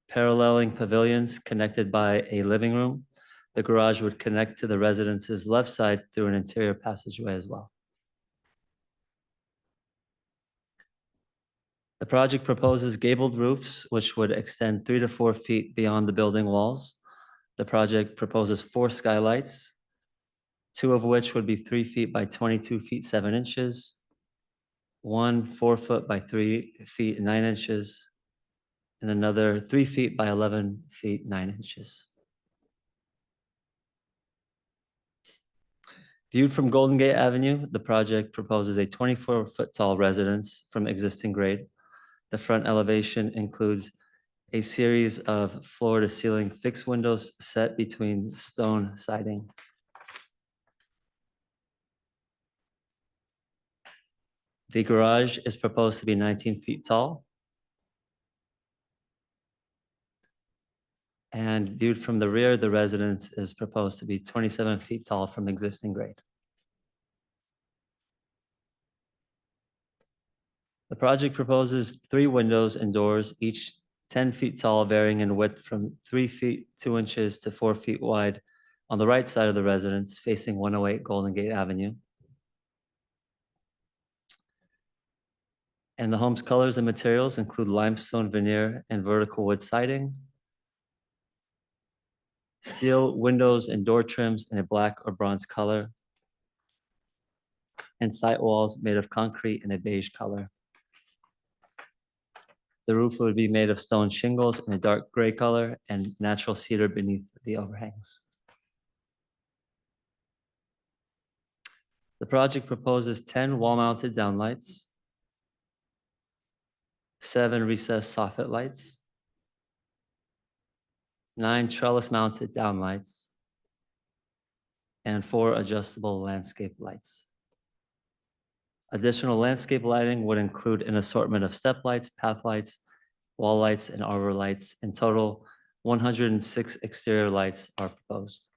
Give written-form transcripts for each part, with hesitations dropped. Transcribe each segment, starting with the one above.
paralleling pavilions connected by a living room. The garage would connect to the residence's left side through an interior passageway as well. The project proposes gabled roofs, which would extend 3 to 4 feet beyond the building walls. The project proposes 4 skylights, 2 of which would be 3 feet by 22 feet 7 inches, 1 4 foot by 3 feet 9 inches, and another 3 feet by 11 feet 9 inches. Viewed from Golden Gate Avenue, the project proposes a 24-foot tall residence from existing grade. The front elevation includes a series of floor-to-ceiling fixed windows set between stone siding. The garage is proposed to be 19 feet tall. And viewed from the rear, the residence is proposed to be 27 feet tall from existing grade. The project proposes 3 windows and doors, each 10 feet tall, varying in width from 3 feet 2 inches to 4 feet wide on the right side of the residence, facing 108 Golden Gate Avenue. And the home's colors and materials include limestone veneer and vertical wood siding, steel windows and door trims in a black or bronze color, and side walls made of concrete in a beige color. The roof would be made of stone shingles in a dark gray color and natural cedar beneath the overhangs. The project proposes 10 wall-mounted downlights, 7 recessed soffit lights, 9 trellis-mounted downlights, and 4 adjustable landscape lights. Additional landscape lighting would include an assortment of step lights, path lights, wall lights, and arbor lights. In total, 106 exterior lights are proposed.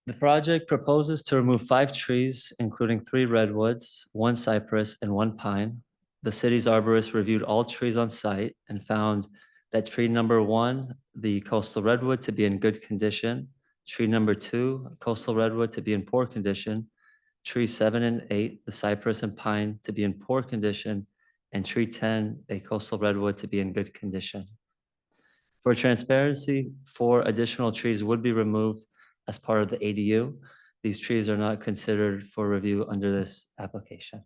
The project proposes to remove 5 trees, including 3 redwoods, 1 cypress, and 1 pine. The city's arborist reviewed all trees on site and found that tree number 1, the coastal redwood, to be in good condition, tree number 2, coastal redwood, to be in poor condition, tree 7 and 8, the cypress and pine, to be in poor condition, and tree 10, a coastal redwood, to be in good condition. For transparency, 4 additional trees would be removed as part of the ADU. These trees are not considered for review under this application.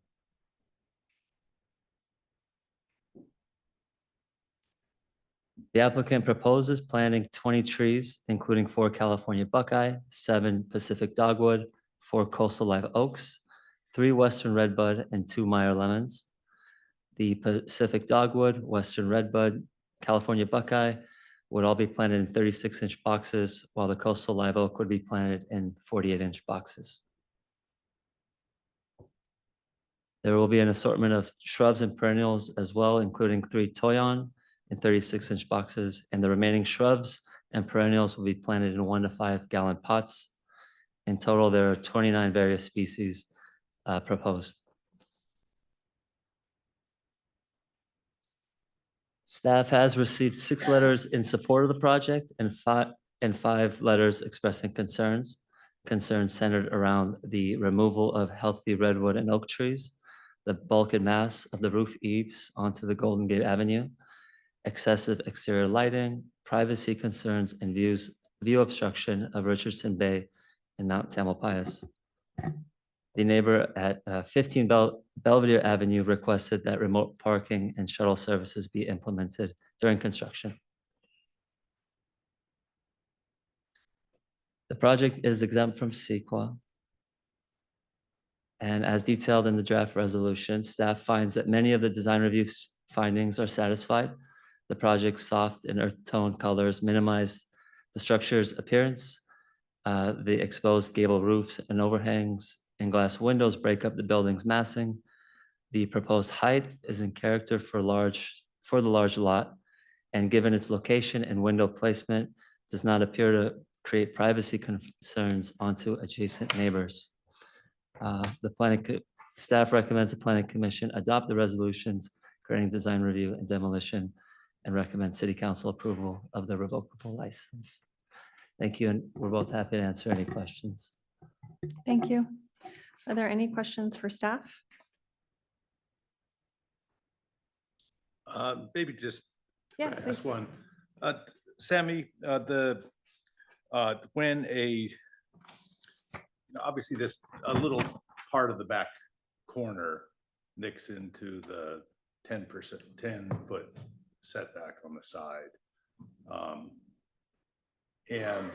The applicant proposes planting 20 trees, including 4 California buckeye, 7 Pacific dogwood, 4 coastal live oaks, 3 western redbud, and 2 Meyer lemons. The Pacific dogwood, western redbud, California buckeye would all be planted in 36-inch boxes, while the coastal live oak would be planted in 48-inch boxes. There will be an assortment of shrubs and perennials as well, including 3 toyon in 36-inch boxes, and the remaining shrubs and perennials will be planted in 1 to 5 gallon pots. In total, there are 29 various species proposed. Staff has received 6 letters in support of the project and 5 letters expressing concerns centered around the removal of healthy redwood and oak trees, the bulk and mass of the roof eaves onto the Golden Gate Avenue, excessive exterior lighting, privacy concerns, and view obstruction of Richardson Bay and Mount Tamalpais. The neighbor at 15 Belvedere Avenue requested that remote parking and shuttle services be implemented during construction. The project is exempt from CEQA. And as detailed in the draft resolution, staff finds that many of the design review findings are satisfied. The project's soft and earth tone colors minimize the structure's appearance. The exposed gable roofs and overhangs and glass windows break up the building's massing. The proposed height is in character for the large lot, and given its location and window placement, does not appear to create privacy concerns onto adjacent neighbors. The planning Staff recommends the planning commission adopt the resolutions granting design review and demolition and recommend city council approval of the revocable license. Thank you, and we're both happy to answer any questions. Thank you. Are there any questions for staff? Maybe just Yeah, ask please. one. Sammy, when obviously this, a little part of the back corner nicks into the 10-foot setback on the side. And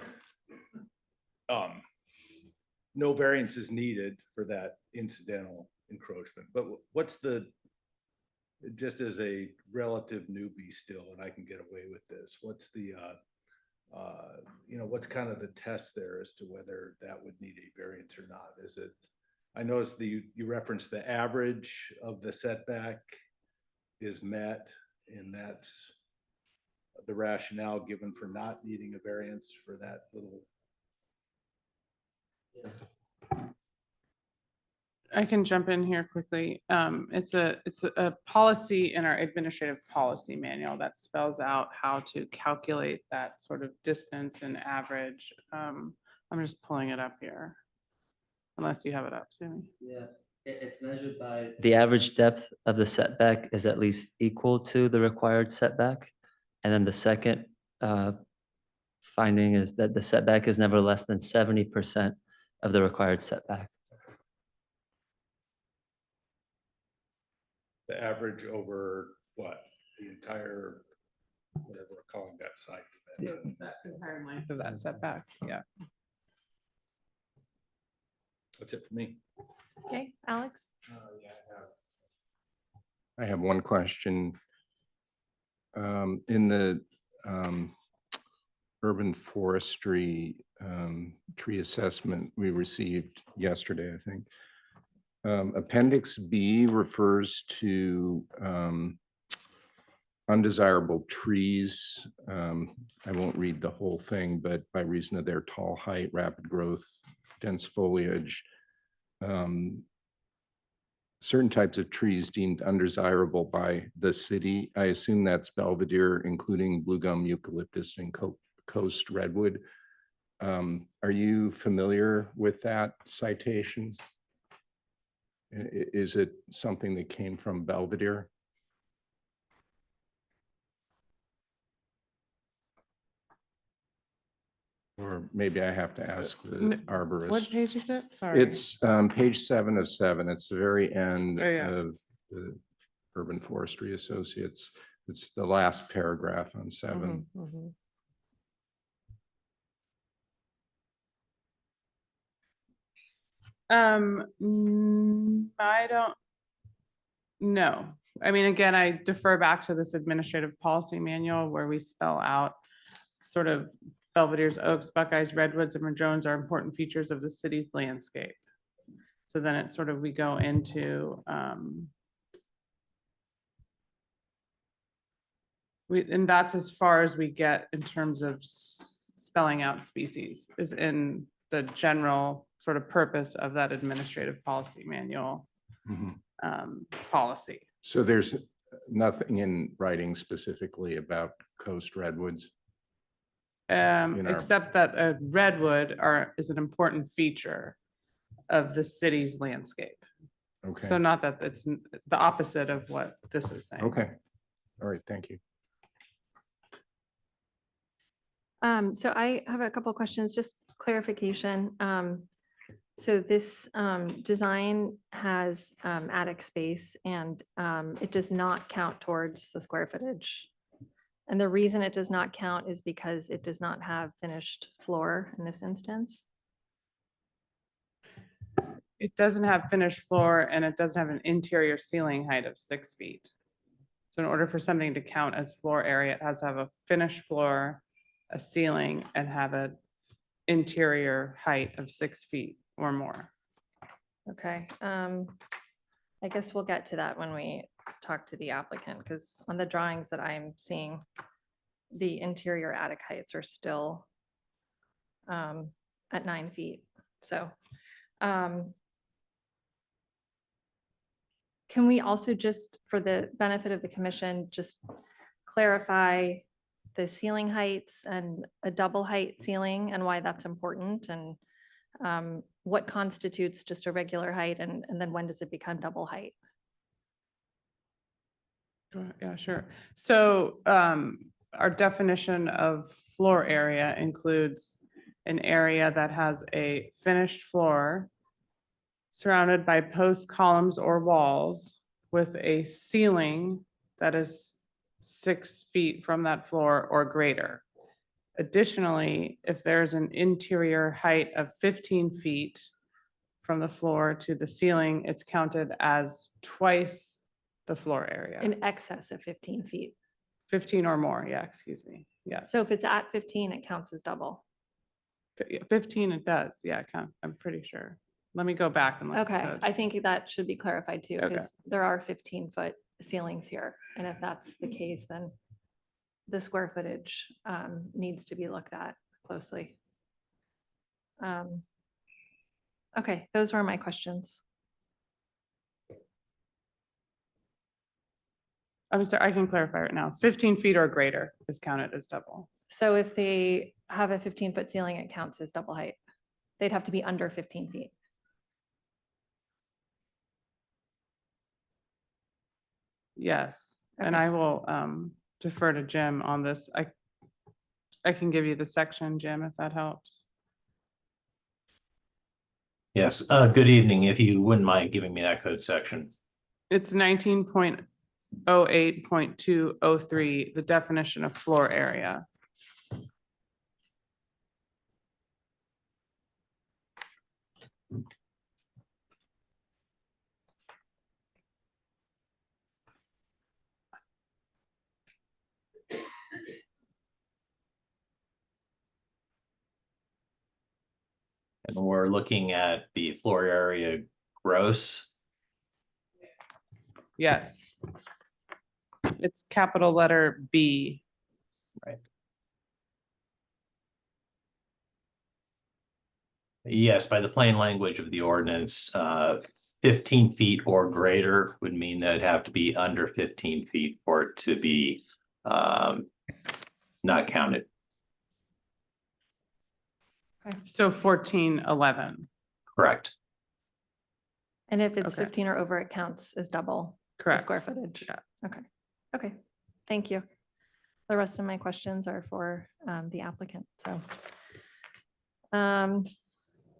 no variance is needed for that incidental encroachment, but what's the, just as a relative newbie still, and I can get away with this, what's the, what's kind of the test there as to whether that would need a variance or not? Is it, I noticed you referenced the average of the setback is met, and that's the rationale given for not needing a variance for that little. I can jump in here quickly. It's a policy in our administrative policy manual that spells out how to calculate that sort of distance and average. I'm just pulling it up here. Unless you have it up, Sammy. Yeah, it's measured by. The average depth of the setback is at least equal to the required setback. And then the second finding is that the setback is never less than 70% of the required setback. The average over what? The entire, whatever we're calling that site. That entire length of that setback, yeah. That's it for me. Okay, Alex? I have one question. In the urban forestry tree assessment we received yesterday, I think, Appendix B refers to undesirable trees. I won't read the whole thing, but by reason of their tall height, rapid growth, dense foliage, certain types of trees deemed undesirable by the city. I assume that's Belvedere, including blue gum, eucalyptus, and coast redwood. Are you familiar with that citation? Is it something that came from Belvedere? Or maybe I have to ask the arborist. What page is it? Sorry. It's page 7 of 7. It's the very end Oh, yeah. of the Urban Forestry Associates. It's the last paragraph on 7. I don't know. I mean, again, I defer back to this administrative policy manual where we spell out sort of Belvedere's, oaks, buckeyes, redwoods, and madrones are important features of the city's landscape. So then it's sort of, we go into, and that's as far as we get in terms of spelling out species, is in the general sort of purpose of that administrative policy manual policy. So there's nothing in writing specifically about coast redwoods? Except that a redwood is an important feature of the city's landscape. Okay. So not that it's the opposite of what this is saying. Okay. All right. Thank you. So I have a couple of questions, just clarification. So this design has attic space and it does not count towards the square footage. And the reason it does not count is because it does not have finished floor in this instance. It doesn't have finished floor and it doesn't have an interior ceiling height of 6 feet. So in order for something to count as floor area, it has to have a finished floor, a ceiling, and have an interior height of 6 feet or more. Okay, I guess we'll get to that when we talk to the applicant, because on the drawings that I'm seeing, the interior attic heights are still at 9 feet. So Can we also just, for the benefit of the commission, just clarify the ceiling heights and a double height ceiling and why that's important, and what constitutes just a regular height, and then when does it become double height? Yeah, sure. So our definition of floor area includes an area that has a finished floor surrounded by post columns or walls with a ceiling that is 6 feet from that floor or greater. Additionally, if there's an interior height of 15 feet from the floor to the ceiling, it's counted as twice the floor area. In excess of 15 feet. 15 or more, yeah, excuse me, yes. So if it's at 15, it counts as double. 15 it does, yeah, I'm pretty sure. Let me go back and look. at Okay, the- I think that should be clarified too, Okay. because there are 15-foot ceilings here. And if that's the case, then the square footage needs to be looked at closely. Okay, those were my questions. I'm sorry, I can clarify right now. 15 feet or greater is counted as double. So if they have a 15-foot ceiling, it counts as double height. They'd have to be under 15 feet. Yes, and Okay. I will defer to Jim on this. I can give you the section, Jim, if that helps. Yes, good evening. If you wouldn't mind giving me that code section. It's 19.08.203, the definition of floor area. And we're looking at the floor area gross. Yes. It's capital letter B. Yes, by the plain language of the ordinance, 15 feet or greater would mean that it'd have to be under 15 feet for it to be not counted. So 1411, Correct. And if it's Okay. 15 or over, it counts as double the correct. square footage. Yeah. Okay, okay, thank you. The rest of my questions are for the applicant, so.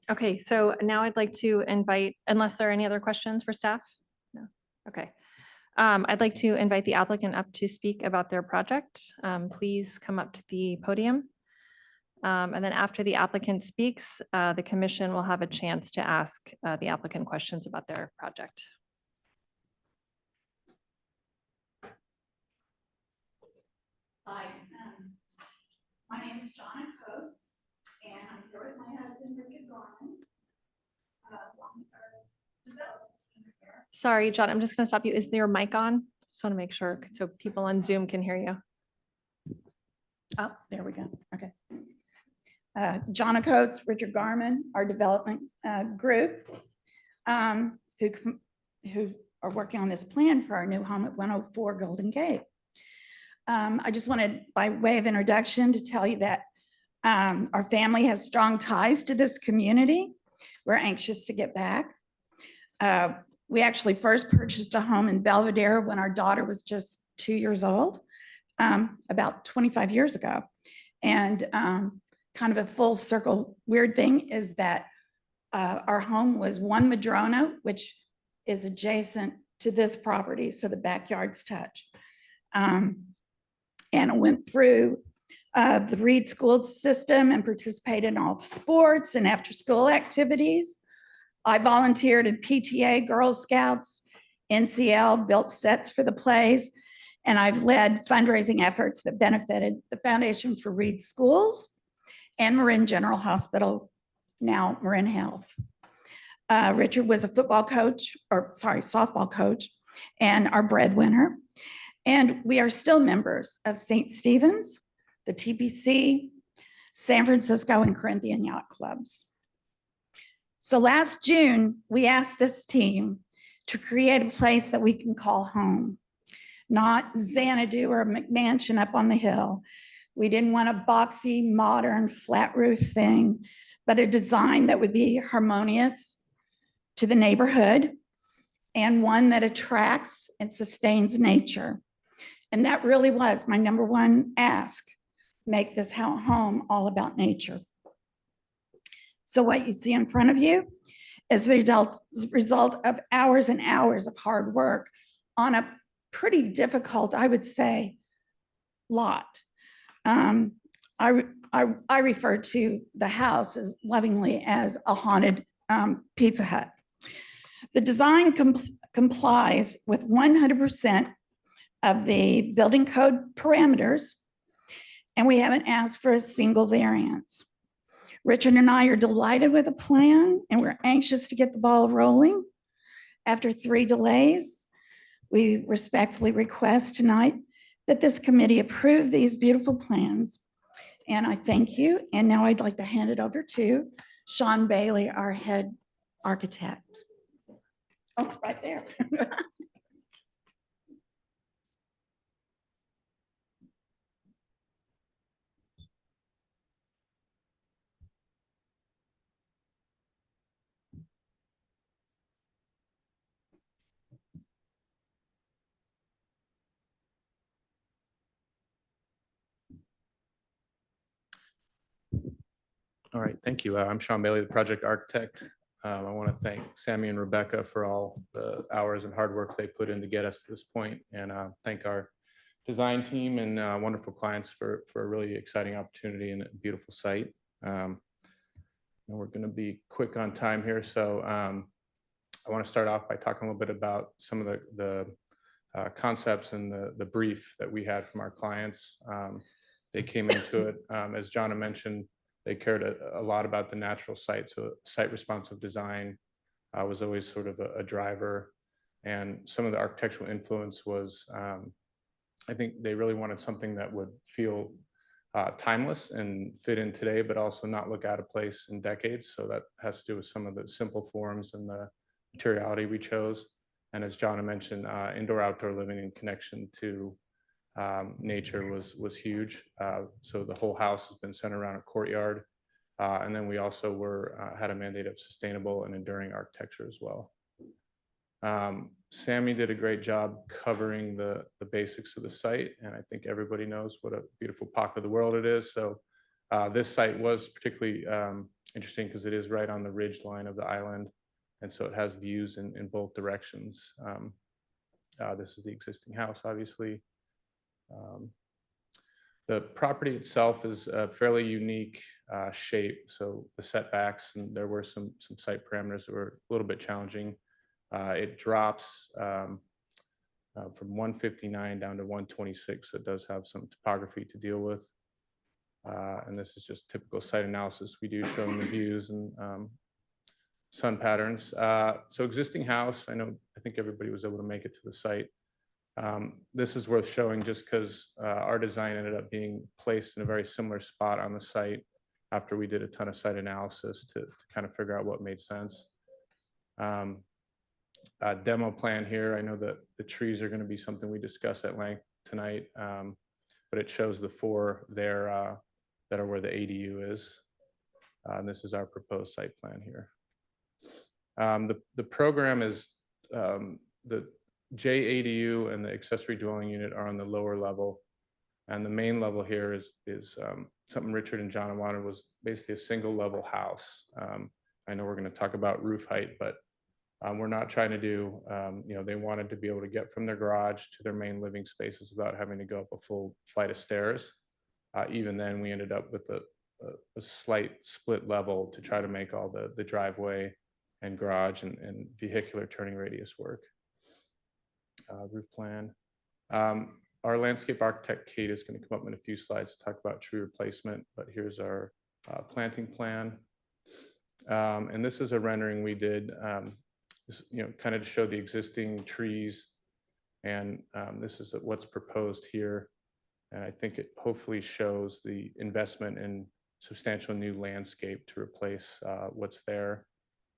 Okay, so now I'd like to invite, unless there are any other questions for staff? No, okay. I'd like to invite the applicant up to speak about their project. Please come up to the podium. And then after the applicant speaks, the commission will have a chance to ask the applicant questions about their project. Hi, my name is Jonna Coates, and I'm here with my husband, Richard Gorman. Along with our development team here. Sorry, John, I'm just going to stop you. Is there a mic on? Just want to make sure so people on Zoom can hear you. Oh, there we go, okay. Jonna Coates, Richard Garman, our development group, who are working on this plan for our new home at 104 Golden Gate. I just wanted, by way of introduction, to tell you that our family has strong ties to this community. We're anxious to get back. We actually first purchased a home in Belvedere when our daughter was just 2 years old, about 25 years ago. And kind of a full circle weird thing is that our home was one Madrona, which is adjacent to this property, so the backyards touch. And I went through the Reed School system and participated in all the sports and after-school activities. I volunteered in PTA, Girl Scouts, NCL, built sets for the plays, and I've led fundraising efforts that benefited the Foundation for Reed Schools and Marin General Hospital, now Marin Health. Richard was a softball coach and our breadwinner. And we are still members of St. Stephen's, the TPC, San Francisco, and Corinthian Yacht Clubs. So last June, we asked this team to create a place that we can call home, not Xanadu or McMansion up on the hill. We didn't want a boxy, modern, flat roof thing, but a design that would be harmonious to the neighborhood and one that attracts and sustains nature. And that really was my number one ask, make this home all about nature. So what you see in front of you is the result of hours and hours of hard work on a pretty difficult, I would say, lot. I refer to the house as lovingly as a haunted Pizza Hut. The design complies with 100% of the building code parameters, and we haven't asked for a single variance. Richard and I are delighted with the plan, and we're anxious to get the ball rolling. After 3 delays, we respectfully request tonight that this committee approve these beautiful plans. And I thank you. And now I'd like to hand it over to Sean Bailey, our head architect. Oh, right there. All right, thank you. I'm Sean Bailey, the project architect. I want to thank Sammy and Rebecca for all the hours and hard work they put in to get us to this point, and thank our design team and wonderful clients for a really exciting opportunity and a beautiful site. And we're going to be quick on time here, so I want to start off by talking a little bit about some of the concepts and the brief that we had from our clients. They came into it, as Jonna mentioned, they cared a lot about the natural site. So site responsive design was always sort of a driver. And some of the architectural influence was, I think they really wanted something that would feel timeless and fit in today, but also not look out of place in decades. So that has to do with some of the simple forms and the materiality we chose. And as Jonna mentioned, indoor-outdoor living in connection to nature was huge. So the whole house has been centered around a courtyard. And then we also had a mandate of sustainable and enduring architecture as well. Sammy did a great job covering the basics of the site. And I think everybody knows what a beautiful pocket of the world it is. So this site was particularly interesting because it is right on the ridge line of the island. And so it has views in both directions. This is the existing house, obviously. The property itself is a fairly unique shape. So the setbacks, and there were some site parameters that were a little bit challenging. It drops from 159 down to 126. So it does have some topography to deal with. And this is just typical site analysis we do, showing the views and sun patterns. So existing house, I think everybody was able to make it to the site. This is worth showing just because our design ended up being placed in a very similar spot on the site after we did a ton of site analysis to kind of figure out what made sense. Demo plan here. I know that the trees are going to be something we discuss at length tonight, but it shows the 4 there that are where the ADU is. And this is our proposed site plan here. The program is the JADU and the accessory dwelling unit are on the lower level. And the main level here is something Richard and Jonna wanted, was basically a single level house. I know we're going to talk about roof height, but we're not trying to do, they wanted to be able to get from their garage to their main living spaces without having to go up a full flight of stairs. Even then, we ended up with a slight split level to try to make all the driveway and garage and vehicular turning radius work. Roof plan. Our landscape architect, Kate, is going to come up in a few slides to talk about tree replacement, but here's our planting plan. And this is a rendering we did, kind of to show the existing trees. And this is what's proposed here. And I think it hopefully shows the investment in substantial new landscape to replace what's there.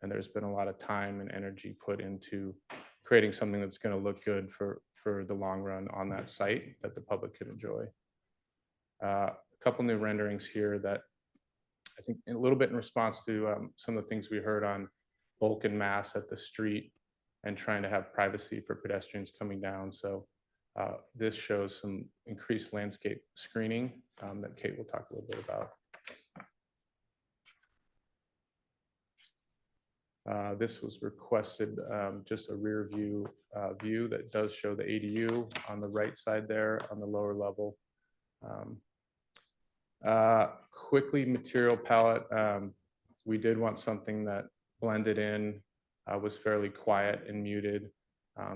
And there's been a lot of time and energy put into creating something that's going to look good for the long run on that site that the public can enjoy. A couple new renderings here that I think a little bit in response to some of the things we heard on bulk and mass at the street and trying to have privacy for pedestrians coming down. So this shows some increased landscape screening that Kate will talk a little bit about. This was requested, just a rear view view that does show the ADU on the right side there on the lower level. Quickly, material palette. We did want something that blended in, was fairly quiet and muted.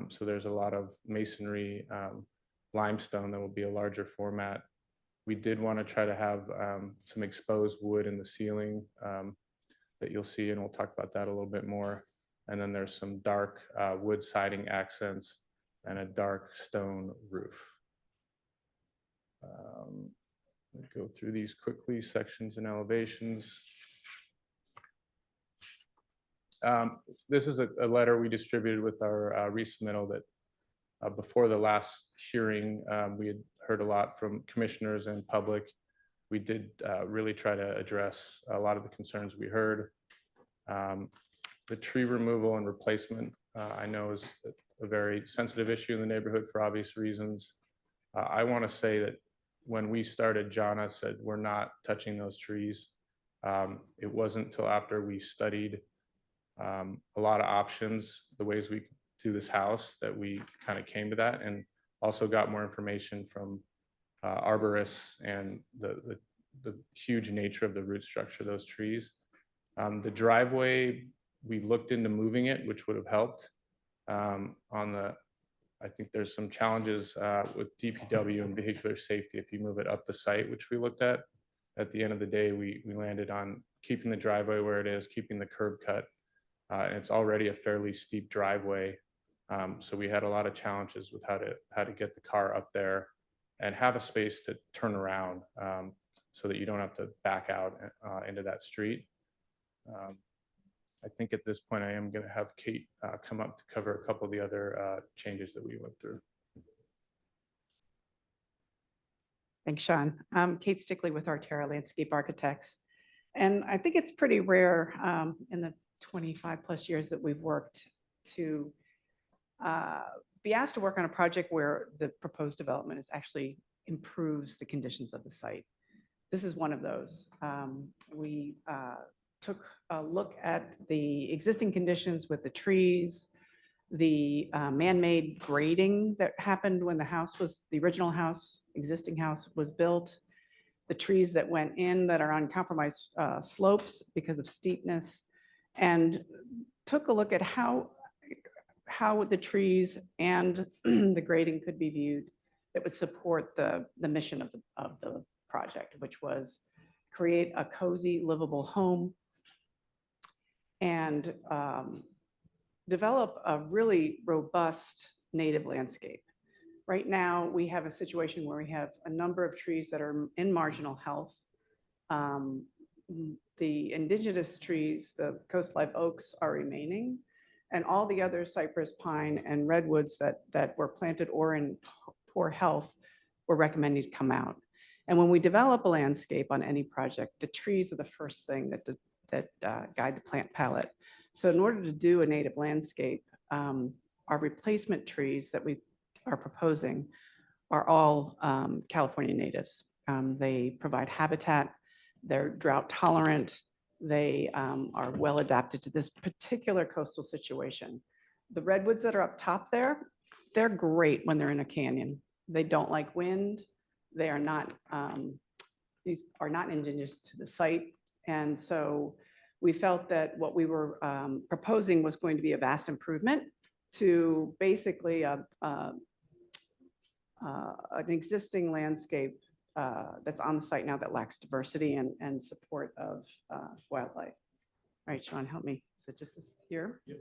So there's a lot of masonry, limestone that will be a larger format. We did want to try to have some exposed wood in the ceiling that you'll see, and we'll talk about that a little bit more. And then there's some dark wood siding accents and a dark stone roof. Let me go through these quickly, sections and elevations. This is a letter we distributed with our resubmittal that before the last hearing, we had heard a lot from commissioners and public. We did really try to address a lot of the concerns we heard. The tree removal and replacement, I know, is a very sensitive issue in the neighborhood for obvious reasons. I want to say that when we started, Jana said, we're not touching those trees. It wasn't until after we studied a lot of options, the ways we could do this house, that we kind of came to that, and also got more information from arborists and the huge nature of the root structure of those trees. The driveway, we looked into moving it, which would have helped. I think there's some challenges with DPW and vehicular safety if you move it up the site, which we looked at. At the end of the day, we landed on keeping the driveway where it is, keeping the curb cut. And it's already a fairly steep driveway. So we had a lot of challenges with how to get the car up there and have a space to turn around so that you don't have to back out into that street. I think at this point, I am going to have Kate come up to cover a couple of the other changes that we went through. Thanks, Sean. Kate Stickley with Artera Landscape Architects. And I think it's pretty rare in the 25 plus years that we've worked to be asked to work on a project where the proposed development is actually improves the conditions of the site. This is one of those. We took a look at the existing conditions with the trees, the man-made grading that happened when the original house, existing house was built, the trees that went in that are on compromised slopes because of steepness, and took a look at how the trees and the grading could be viewed that would support the mission of the project, which was create a cozy, livable home and develop a really robust native landscape. Right now, we have a situation where we have a number of trees that are in marginal health. The indigenous trees, the coast live oaks, are remaining, and all the other cypress, pine, and redwoods that were planted or in poor health were recommended to come out. And when we develop a landscape on any project, the trees are the first thing that guide the plant palette. So in order to do a native landscape, our replacement trees that we are proposing are all California natives. They provide habitat, they're drought tolerant, they are well adapted to this particular coastal situation. The redwoods that are up top there, they're great when they're in a canyon. They don't like wind. They are not, these are not indigenous to the site. And so we felt that what we were proposing was going to be a vast improvement to basically an existing landscape that's on the site now that lacks diversity and support of wildlife. All right, Sean, help me. Is it just this here? Yep.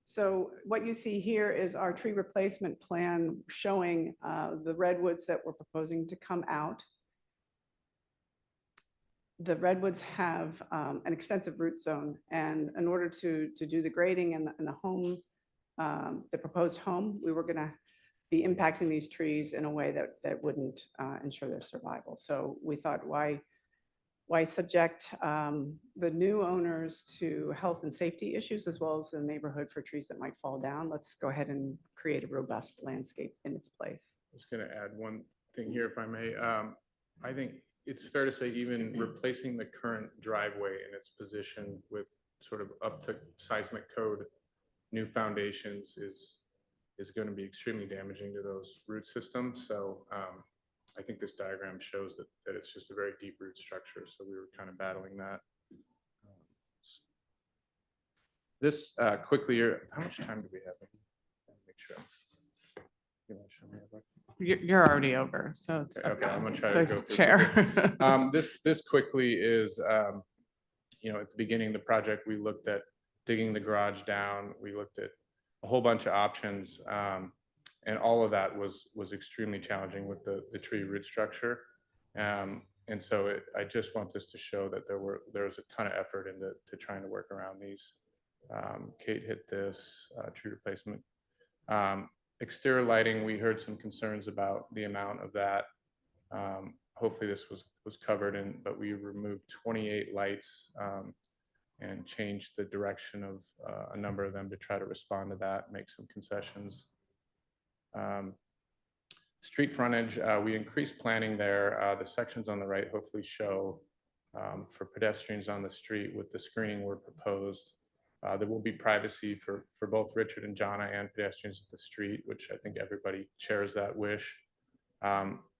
So what you see here is our tree replacement plan showing the redwoods that we're proposing to come out. The redwoods have an extensive root zone, and in order to do the grading and the home the proposed home, we were going to be impacting these trees in a way that wouldn't ensure their survival. So we thought, why subject the new owners to health and safety issues as well as the neighborhood for trees that might fall down? Let's go ahead and create a robust landscape in its place. I was going to add one thing here, if I may. I think it's fair to say even replacing the current driveway in its position with sort of up to seismic code new foundations is going to be extremely damaging to those root systems. So I think this diagram shows that it's just a very deep root structure. So we were kind of battling that. This quickly, how much time do we have? Make sure. You want to show me that? You're already over, so it's up Okay, I'm gonna to try to the go through. chair. This quickly is, at the beginning of the project, we looked at digging the garage down. We looked at a whole bunch of options. And all of that was extremely challenging with the tree root structure. And so I just want this to show that there was a ton of effort into trying to work around these. Kate hit this, tree replacement. Exterior lighting, we heard some concerns about the amount of that. Hopefully this was covered but we removed 28 lights and changed the direction of a number of them to try to respond to that, make some concessions. Street frontage, we increased planning there. The sections on the right hopefully show for pedestrians on the street with the screening were proposed. There will be privacy for both Richard and Jonna and pedestrians at the street, which I think everybody shares that wish.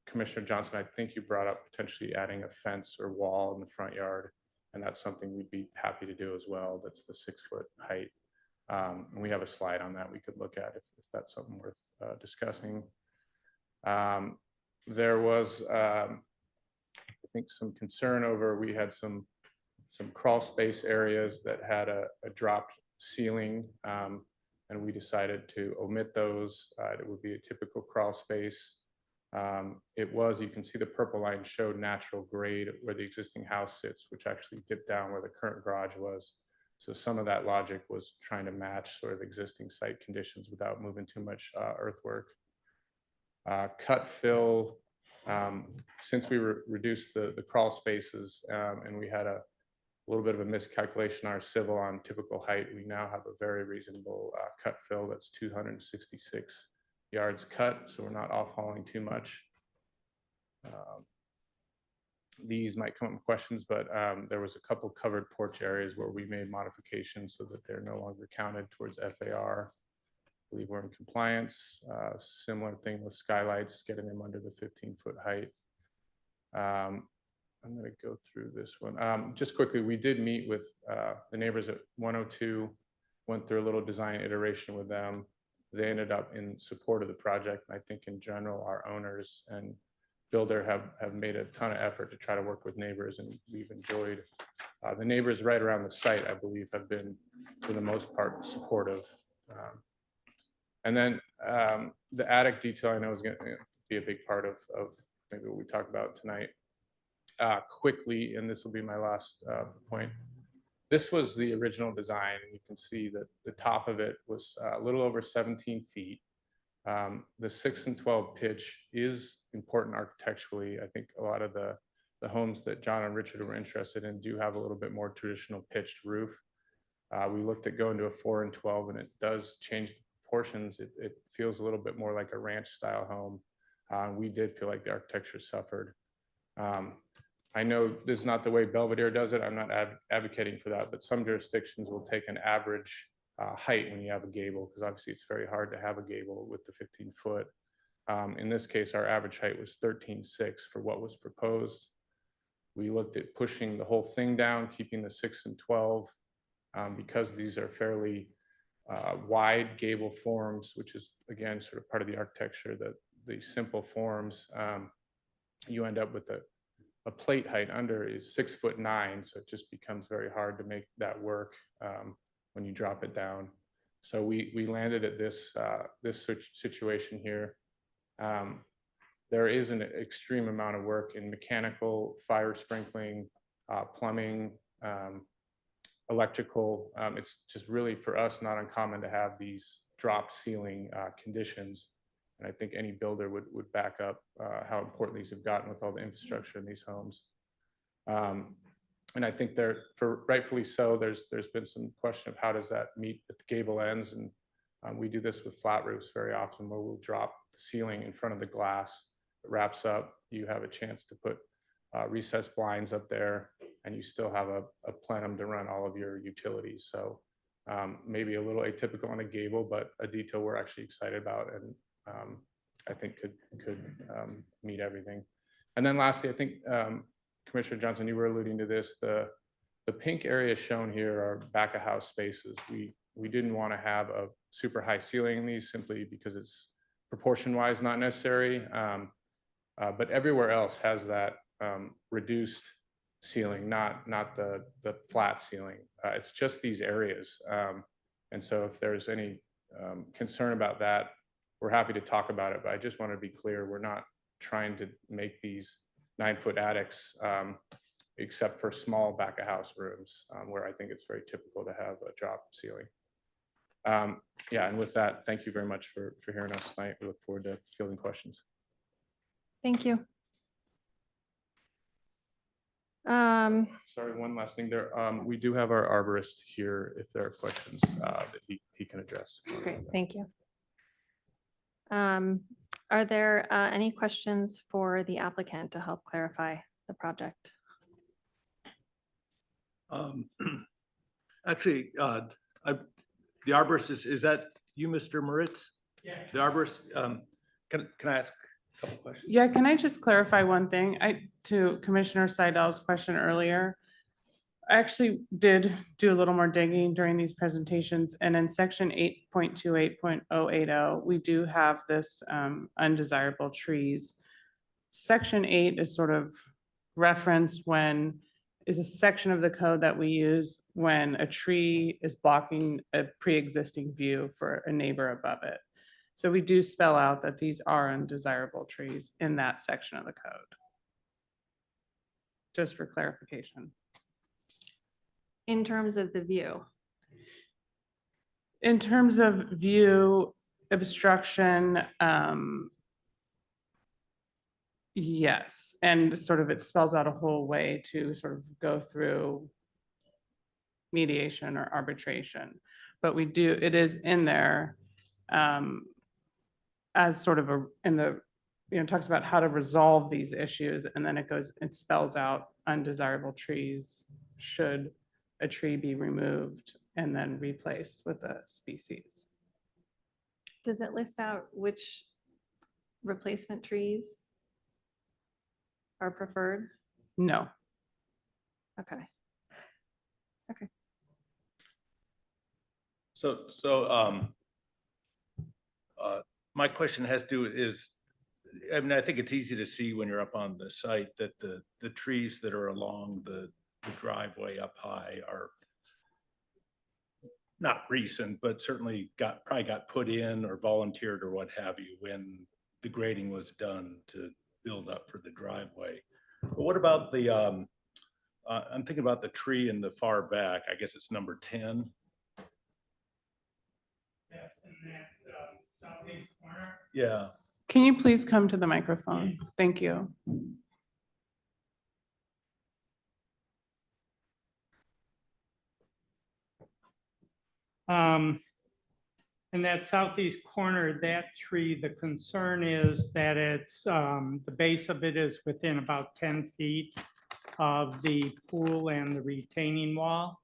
Commissioner Johnson, I think you brought up potentially adding a fence or wall in the front yard, and that's something we'd be happy to do as well. That's the 6-foot height. And we have a slide on that we could look at if that's something worth discussing. There was, I think, some concern over, we had some crawl space areas that had a dropped ceiling, and we decided to omit those. It would be a typical crawl space. You can see the purple line showed natural grade where the existing house sits, which actually dipped down where the current garage was. So some of that logic was trying to match sort of existing site conditions without moving too much earthwork. Cut fill, since we reduced the crawl spaces and we had a little bit of a miscalculation, our civil on typical height, we now have a very reasonable cut fill that's 266 yards cut, so we're not off hauling too much. These might come up with questions, but there was a couple covered porch areas where we made modifications so that they're no longer counted towards FAR. I believe we're in compliance. Similar thing with skylights, getting them under the 15-foot height. I'm going to go through this one. Just quickly, we did meet with the neighbors at 102, went through a little design iteration with them. They ended up in support of the project. And I think in general, our owners and builder have made a ton of effort to try to work with neighbors, and we've enjoyed the neighbors right around the site, I believe, have been, for the most part, supportive. And then the attic detail, I know is going to be a big part of maybe what we talk about tonight. Quickly, and this will be my last point. This was the original design, and you can see that the top of it was a little over 17 feet. The 6 and 12 pitch is important architecturally. I think a lot of the homes that John and Richard were interested in do have a little bit more traditional pitched roof. We looked at going to a 4 and 12, and it does change the proportions. It feels a little bit more like a ranch style home. We did feel like the architecture suffered. I know this is not the way Belvedere does it. I'm not advocating for that, but some jurisdictions will take an average height when you have a gable, because obviously it's very hard to have a gable with the 15-foot. In this case, our average height was 13.6 for what was proposed. We looked at pushing the whole thing down, keeping the 6 and 12, because these are fairly wide gable forms, which is, again, sort of part of the architecture, that the simple forms, you end up with a plate height under is 6'9", so it just becomes very hard to make that work when you drop it down. So we landed at this situation here. There is an extreme amount of work in mechanical, fire sprinkling, plumbing, electrical. It's just really for us not uncommon to have these drop ceiling conditions. And I think any builder would back up how important these have gotten with all the infrastructure in these homes. And I think for rightfully so, there's been some question of how does that meet at the gable ends, and we do this with flat roofs very often, where we'll drop the ceiling in front of the glass. It wraps up. You have a chance to put recessed blinds up there, and you still have a plenum to run all of your utilities. So maybe a little atypical on a gable, but a detail we're actually excited about, and I think could meet everything. And then lastly, I think Commissioner Johnson, you were alluding to this. The pink area shown here are back of house spaces. We didn't want to have a super high ceiling in these simply because it's proportion wise not necessary. But everywhere else has that reduced ceiling, not the flat ceiling. It's just these areas. And so if there's any concern about that, we're happy to talk about it, but I just want to be clear, we're not trying to make these 9-foot attics, except for small back of house rooms, where I think it's very typical to have a drop ceiling. Yeah, and with that, thank you very much for hearing us tonight. We look forward to fielding questions. Thank you. Sorry, one last thing there. We do have our arborist here if there are questions that he can address. Great, thank you. Are there any questions for the applicant to help clarify the project? Actually, the arborist, is that you, Mr. Moritz? Yeah. The arborist, can I ask a couple questions? Yeah, can I just clarify one thing? To Commissioner Seidel's question earlier, I actually did do a little more digging during these presentations, and in section 8.28.080, we do have this undesirable trees. Section 8 is sort of referenced is a section of the code that we use when a tree is blocking a pre-existing view for a neighbor above it. So we do spell out that these are undesirable trees in that section of the code. Just for clarification. In terms of the view? In terms of view obstruction, yes, and sort of it spells out a whole way to sort of go through mediation or arbitration. But it is in there as sort of talks about how to resolve these issues, and then it spells out undesirable trees should a tree be removed and then replaced with a species. Does it list out which replacement trees are preferred? No. Okay. Okay. So my question has to do is, I mean, I think it's easy to see when you're up on the site that the trees that are along the driveway up high are not recent, but certainly probably got put in or volunteered or what have you when the grading was done to build up for the driveway. But what about the, I'm thinking about the tree in the far back, I guess it's number 10. Yes, in that southeast corner. Yeah. Can you please come to the microphone? Thank you. In that southeast corner, that tree, the concern is that it's, the base of it is within about 10 feet of the pool and the retaining wall.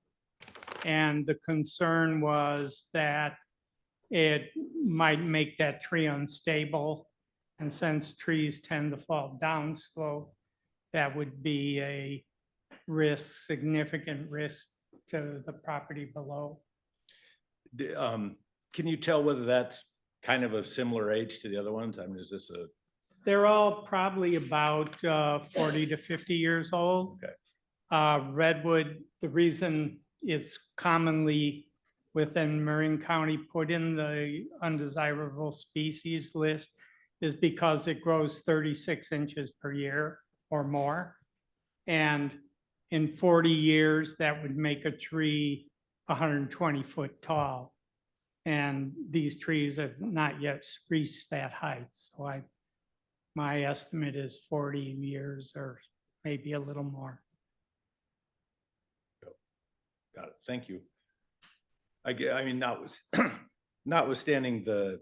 And the concern was that it might make that tree unstable. And since trees tend to fall down slope, that would be a risk, significant risk to the property below. Can you tell whether that's kind of a similar age to the other ones? I mean, is this a? They're all probably about 40 to 50 years old. Okay. Redwood, the reason it's commonly within Marin County put in the undesirable species list is because it grows 36 inches per year or more. And in 40 years, that would make a tree 120 foot tall. And these trees have not yet reached that height. So my estimate is 40 years or maybe a little more. Got it. Thank you. I mean, notwithstanding the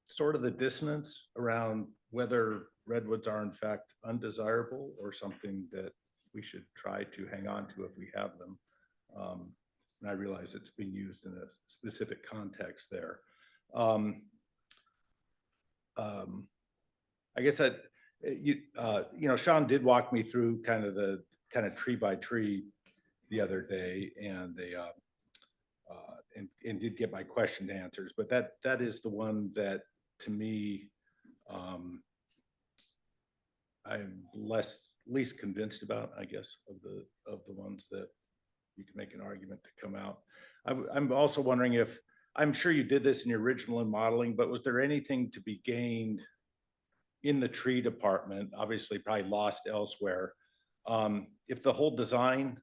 sort of the dissonance around whether redwoods are in fact undesirable or something that we should try to hang on to if we have them. And I realize it's being used in a specific context there. I guess that Sean did walk me through kind of tree by tree the other day, and and did get my question answers. But that is the one that, to me, I'm least convinced about, I guess, of the ones that you can make an argument to come out. I'm also wondering if, I'm sure you did this in your original modeling, but was there anything to be gained in the tree department, obviously probably lost elsewhere, if the whole design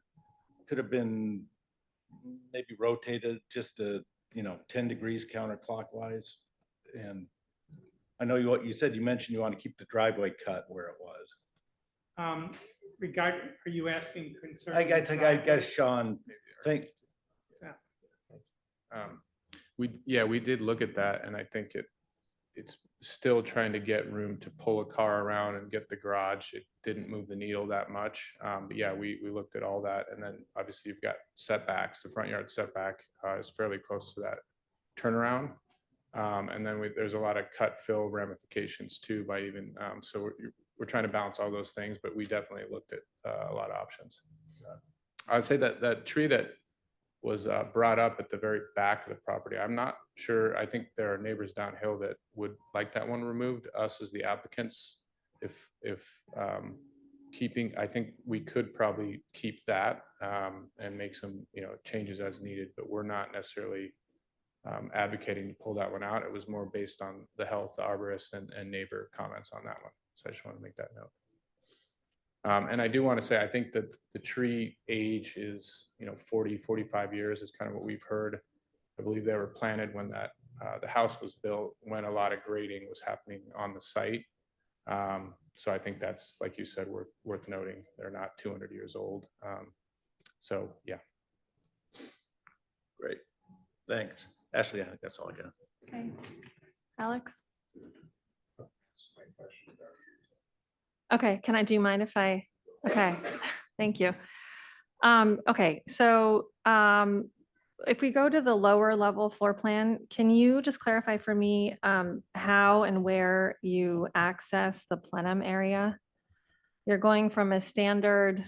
could have been maybe rotated just to 10 degrees counterclockwise? And I know you said, you mentioned you want to keep the driveway cut where it was. Are you asking concerning? I guess Sean, think. We did look at that, and I think it's still trying to get room to pull a car around and get the garage. It didn't move the needle that much. But yeah, we looked at all that, and then obviously you've got setbacks. The front yard setback is fairly close to that turnaround. And then there's a lot of cut fill ramifications too, by even, so we're trying to balance all those things, but we definitely looked at a lot of options. I'd say that tree that was brought up at the very back of the property, I'm not sure. I think there are neighbors downhill that would like that one removed. Us as the applicants, if keeping, I think we could probably keep that and make some changes as needed, but we're not necessarily advocating to pull that one out. It was more based on the health, the arborist, and neighbor comments on that one. So I just want to make that note. And I do want to say, I think that the tree age is 40, 45 years is kind of what we've heard. I believe they were planted when the house was built, when a lot of grading was happening on the site. So I think that's, like you said, worth noting. They're not 200 years old. So yeah. Great, thanks. Ashley, I think that's all I got. Okay. Alex? Okay, do you mind if okay, thank you. Okay, so if we go to the lower level floor plan, can you just clarify for me how and where you access the plenum area? You're going from a standard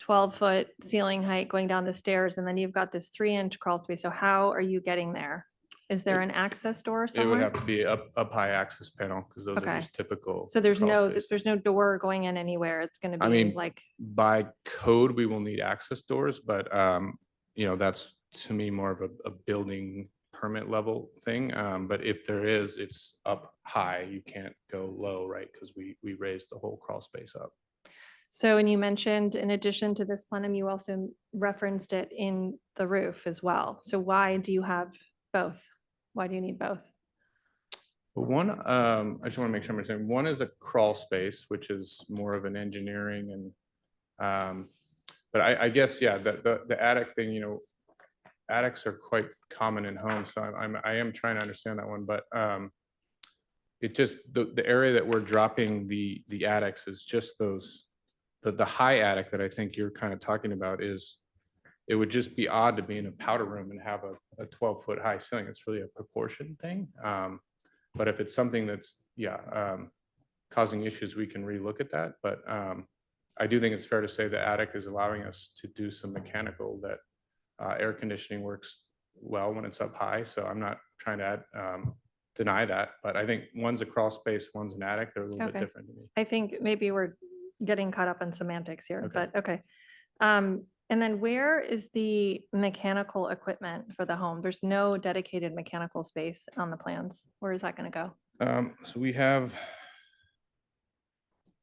12-foot ceiling height going down the stairs, and then you've got this 3-inch crawl space. So how are you getting there? Is there an access door It would somewhere? have to be up high access panel, because those Okay. are just typical. So there's crawl space. no door going in anywhere. It's going to I be mean, like, by code, we will need access doors, but that's to me more of a building permit level thing. But if there is, it's up high. You can't go low, right? Because we raised the whole crawl space up. so, and you mentioned in addition to this plenum, you also referenced it in the roof as well. So why do you have both? Why do you need both? But one, I just want to make sure I'm understanding. One is a crawl space, which is more of an engineering and, but I guess, yeah, the attic thing, attics are quite common in homes. So I am trying to understand that one, but it just, the area that we're dropping the attics is just those, the high attic that I think you're kind of talking about is, it would just be odd to be in a powder room and have a 12-foot high ceiling. It's really a proportion thing. But if it's something that's, causing issues, we can relook at that. But I do think it's fair to say the attic is allowing us to do some mechanical that air conditioning works well when it's up high. So I'm not trying to deny that, but I think one's a crawl space, one's an attic. They're a little bit Okay. different to me. I think maybe we're getting caught up in semantics here, Okay. but okay. And then where is the mechanical equipment for the home? There's no dedicated mechanical space on the plans. Where is that going to go? So we have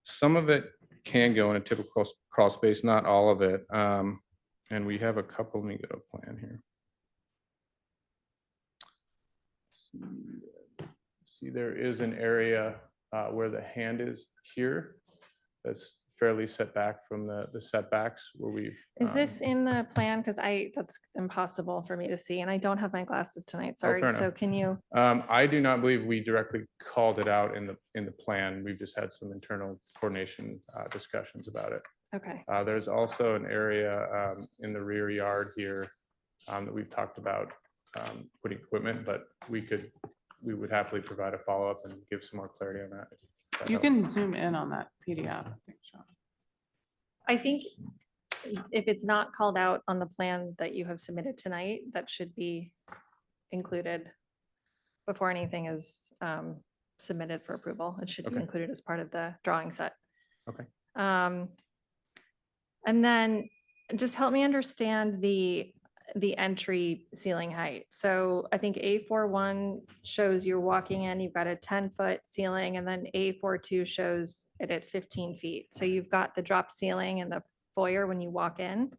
some of it can go in a typical crawl space, not all of it. And we have a couple, let me get a plan here. See, there is an area where the hand is here. That's fairly set back from the setbacks where we've. Is this in the plan? Because that's impossible for me to see, and I don't have my glasses tonight, sorry. fair So enough. can you, I do not believe we directly called it out in the plan. We've just had some internal coordination discussions about it. okay, There's also an area in the rear yard here that we've talked about putting equipment, but we would happily provide a follow-up and give some more clarity on that. if that You helps. can zoom in on that PDF. I think, Sean. I think if it's not called out on the plan that you have submitted tonight, that should be included before anything is submitted for approval. It should be Okay. included as part of the drawing set. Okay. And then just help me understand the entry ceiling height. So I think A41 shows you're walking in, you've got a 10-foot ceiling, and then A42 shows it at 15 feet. So you've got the drop ceiling and the foyer when you walk in.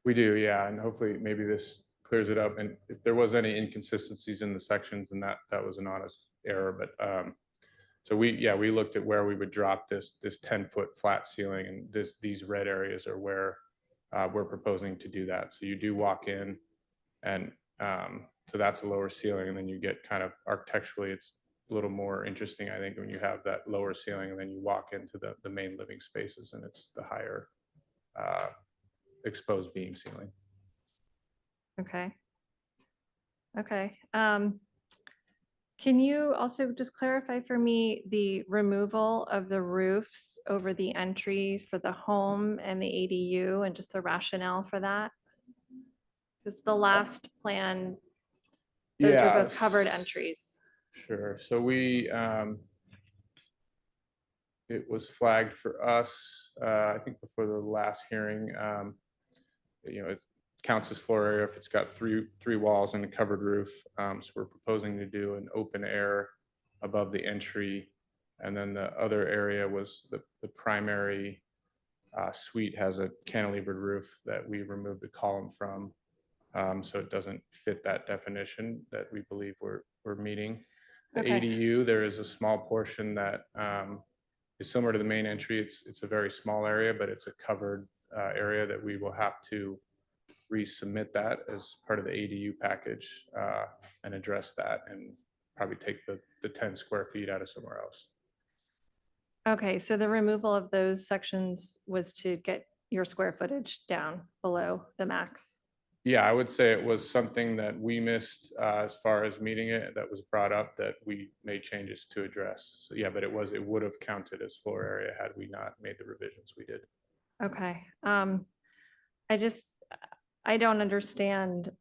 We do, yeah, and hopefully maybe this clears it up. And if there was any inconsistencies in the sections, and that was an honest error, but so we looked at where we would drop this 10-foot flat ceiling, and these red areas are where we're proposing to do that. So you do walk in, and so that's a lower ceiling, and then you get kind of architecturally, it's a little more interesting, I think, when you have that lower ceiling and then you walk into the main living spaces, and it's the higher exposed beam ceiling. Okay. Okay. Can you also just clarify for me the removal of the roofs over the entry for the home and the ADU and just the rationale for that? Because the last plan, those were both covered entries. Sure. So it was flagged for us, I think before the last hearing, it counts as floor area if it's got three walls and a covered roof. So we're proposing to do an open air above the entry. And then the other area was the primary suite has a cantilevered roof that we removed a column from. So it doesn't fit that definition that we believe we're meeting. The Okay. ADU, there is a small portion that is similar to the main entry. It's a very small area, but it's a covered area that we will have to resubmit that as part of the ADU package and address that, and probably take the 10 square feet out of somewhere else. Okay, so the removal of those sections was to get your square footage down below the max. Yeah, I would say it was something that we missed as far as meeting it, that was brought up that we made changes to address. So yeah, but it would have counted as floor area had we not made the revisions we did. Okay. I don't understand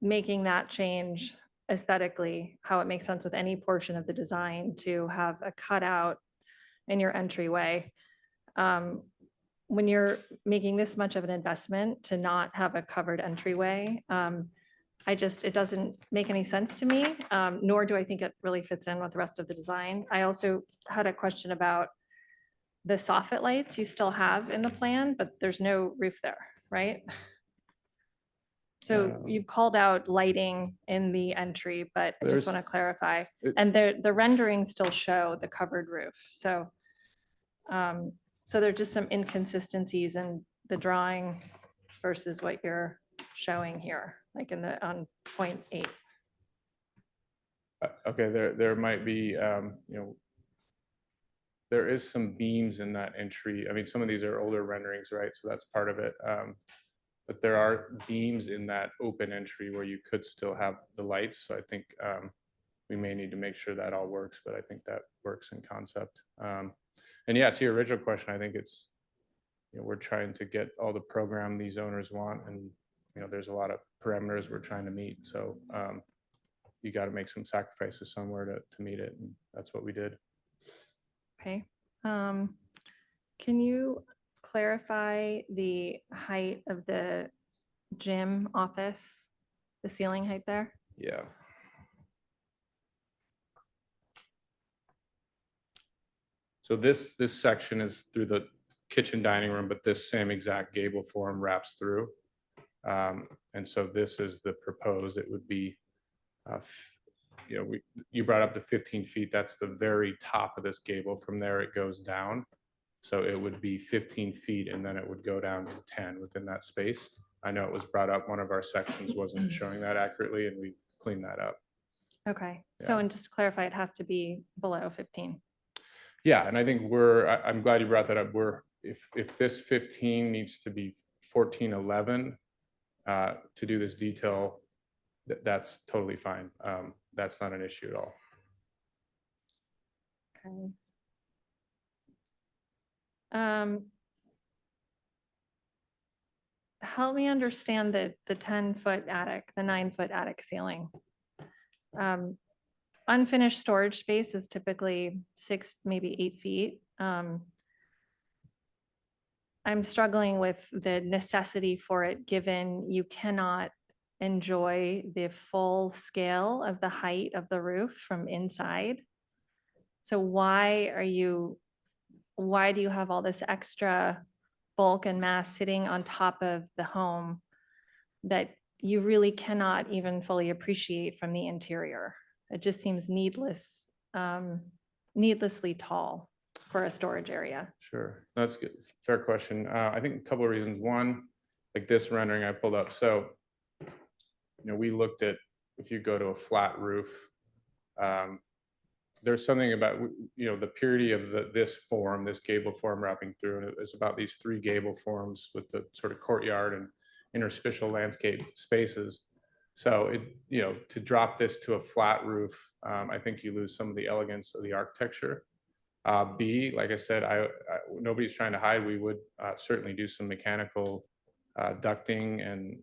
making that change aesthetically, how it makes sense with any portion of the design to have a cutout in your entryway. When you're making this much of an investment to not have a covered entryway, it doesn't make any sense to me, nor do I think it really fits in with the rest of the design. I also had a question about the soffit lights you still have in the plan, but there's no roof there, right? So you've called out lighting in the entry, but I just There's- want to clarify. it- And the renderings still show the covered roof. So there are just some inconsistencies in the drawing versus what you're showing here, like on point 8. Okay, there might be, there is some beams in that entry. I mean, some of these are older renderings, right? So that's part of it. But there are beams in that open entry where you could still have the lights. So I think we may need to make sure that all works, but I think that works in concept. And yeah, to your original question, I think it's, we're trying to get all the program these owners want, and there's a lot of parameters we're trying to meet. So you got to make some sacrifices somewhere to meet it, and that's what we did. Okay. Can you clarify the height of the gym office, the ceiling height there? Yeah. So this section is through the kitchen dining room, but this same exact gable form wraps through. And so this is the proposed, it would be, you know, you brought up the 15 feet, that's the very top of this gable. From there, it goes down. So it would be 15 feet and then it would go down to 10 within that space. I know it was brought up, one of our sections wasn't showing that accurately and we cleaned that up. Okay, so Yeah. and just to clarify, it has to be below 15. Yeah, and I think I'm glad you brought that up. If this 15 needs to be 1411 to do this detail, that's totally fine. That's not an issue at all. Okay. Help me understand the 10-foot attic, the 9-foot attic ceiling. Unfinished storage space is typically 6, maybe 8 feet. I'm struggling with the necessity for it, given you cannot enjoy the full scale of the height of the roof from inside. So why do you have all this extra bulk and mass sitting on top of the home that you really cannot even fully appreciate from the interior? It just seems needlessly tall for a storage area. Sure, that's good. Fair question. I think a couple of reasons. One, like this rendering I pulled up. So, we looked at, if you go to a flat roof, there's something about, the purity of this form, this gable form wrapping through, and it's about these 3 gable forms with the sort of courtyard and interstitial landscape spaces. So to drop this to a flat roof, I think you lose some of the elegance of the architecture. B, like I said, nobody's trying to hide. We would certainly do some mechanical ducting and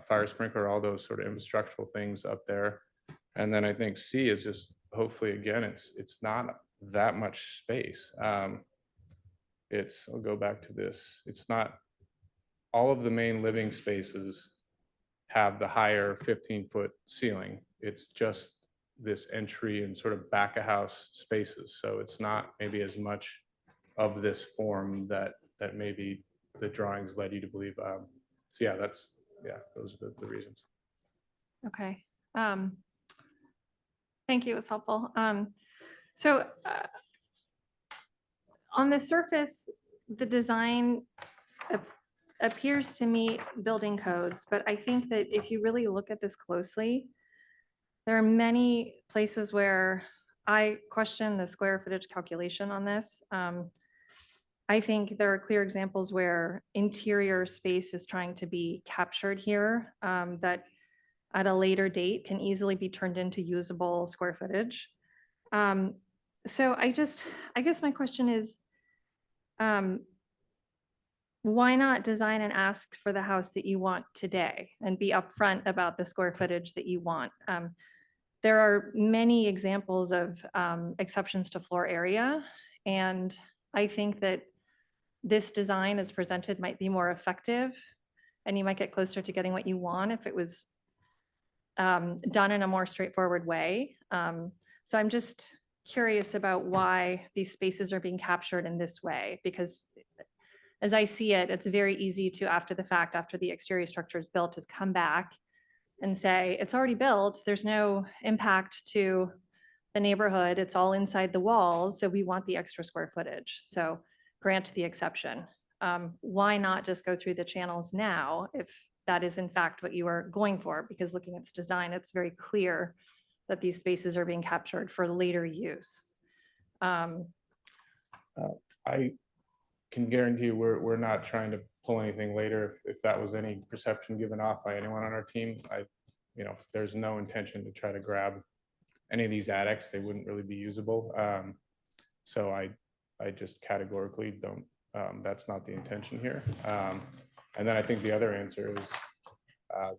fire sprinkler, all those sort of infrastructural things up there. And then I think C is just, hopefully, again, it's not that much space. I'll go back to this. It's not, all of the main living spaces have the higher 15-foot ceiling. It's just this entry and sort of back of house spaces. So it's not maybe as much of this form that maybe the drawings led you to believe. So yeah, those are the reasons. Okay. Thank you, it's helpful. On the surface, the design appears to meet building codes, but I think that if you really look at this closely, there are many places where I question the square footage calculation on this. I think there are clear examples where interior space is trying to be captured here, that at a later date can easily be turned into usable square footage. So I guess my question is, why not design and ask for the house that you want today and be upfront about the square footage that you want? There are many examples of exceptions to floor area, and I think that this design as presented might be more effective, and you might get closer to getting what you want if it was done in a more straightforward way. So I'm just curious about why these spaces are being captured in this way, because as I see it, it's very easy to, after the fact, after the exterior structure is built, is come back and say, it's already built, there's no impact to the neighborhood, it's all inside the walls, so we want the extra square footage. So grant the exception. Why not just go through the channels now if that is in fact what you are going for? Because looking at its design, it's very clear that these spaces are being captured for later use. I can guarantee you we're not trying to pull anything later. If that was any perception given off by anyone on our team, there's no intention to try to grab any of these attics. They wouldn't really be usable. So I just categorically don't, that's not the intention here. And then I think the other answer is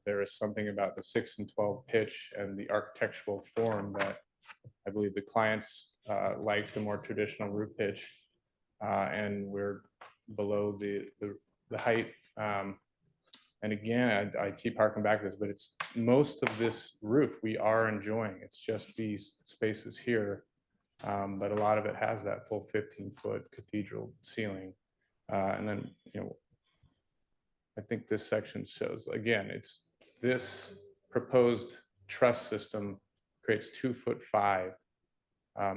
there is something about the 6 and 12 pitch and the architectural form that I believe the clients like the more traditional roof pitch, and we're below the height. And again, I keep harking back to this, but it's most of this roof we are enjoying. It's just these spaces here But a lot of it has that full 15-foot cathedral ceiling. And then, I think this section shows, again, it's this proposed truss system creates 2'5".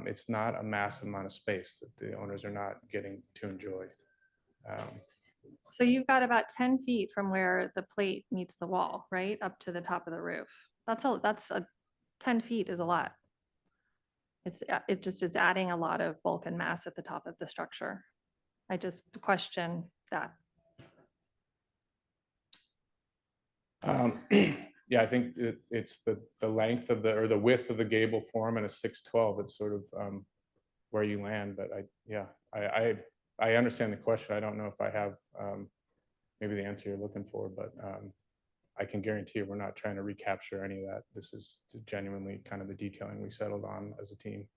It's not a massive amount of space that the owners are not getting to enjoy. So you've got about 10 feet from where the plate meets the wall, right? Up to the top of the roof. That's a 10 feet is a lot. It just is adding a lot of bulk and mass at the top of the structure. I just question that. Yeah, I think it's the length of or the width of the gable form and a 612. It's sort of where you land. But I understand the question. I don't know if I have maybe the answer you're looking for, but I can guarantee you we're not trying to recapture any of that. This is genuinely kind of the detailing we settled on as a team.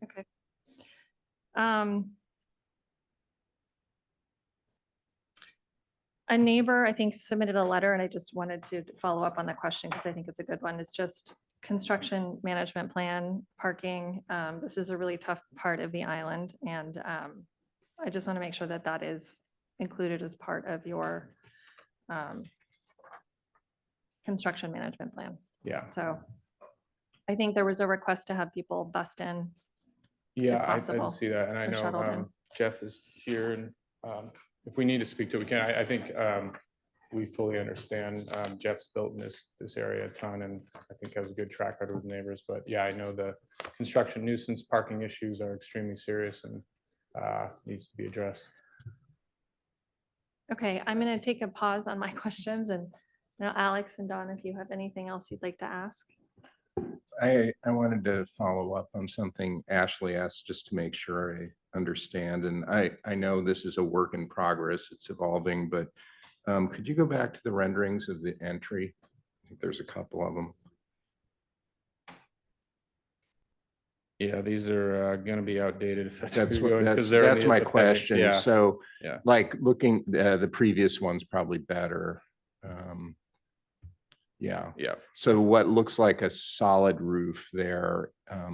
Okay. A neighbor, I think, submitted a letter, and I just wanted to follow up on that question because I think it's a good one. It's just construction management plan, parking. This is a really tough part of the island, and I just want to make sure that that is included as part of your construction management plan. Yeah. So I think there was a request to have people bust in. Yeah, I possible, did see that, and I or shuttled in. know Jeff is here, and if we need to speak to it, we can. I think we fully understand. Jeff's built in this area a ton, and I think has a good track record with neighbors. But yeah, I know the construction nuisance parking issues are extremely serious and needs to be addressed. Okay, I'm going to take a pause on my questions, and now Alex and Don, if you have anything else you'd like to ask. I wanted to follow up on something Ashley asked just to make sure I understand. And I know this is a work in progress. It's evolving, but could you go back to the renderings of the entry? I think there's a couple of them. Yeah, these are going to be outdated. If That's where you're going, 'cause they're in that's the my appendix. question. Yeah. So Yeah. like looking, the previous one's probably better. Yeah. Yeah. So what looks like a solid roof there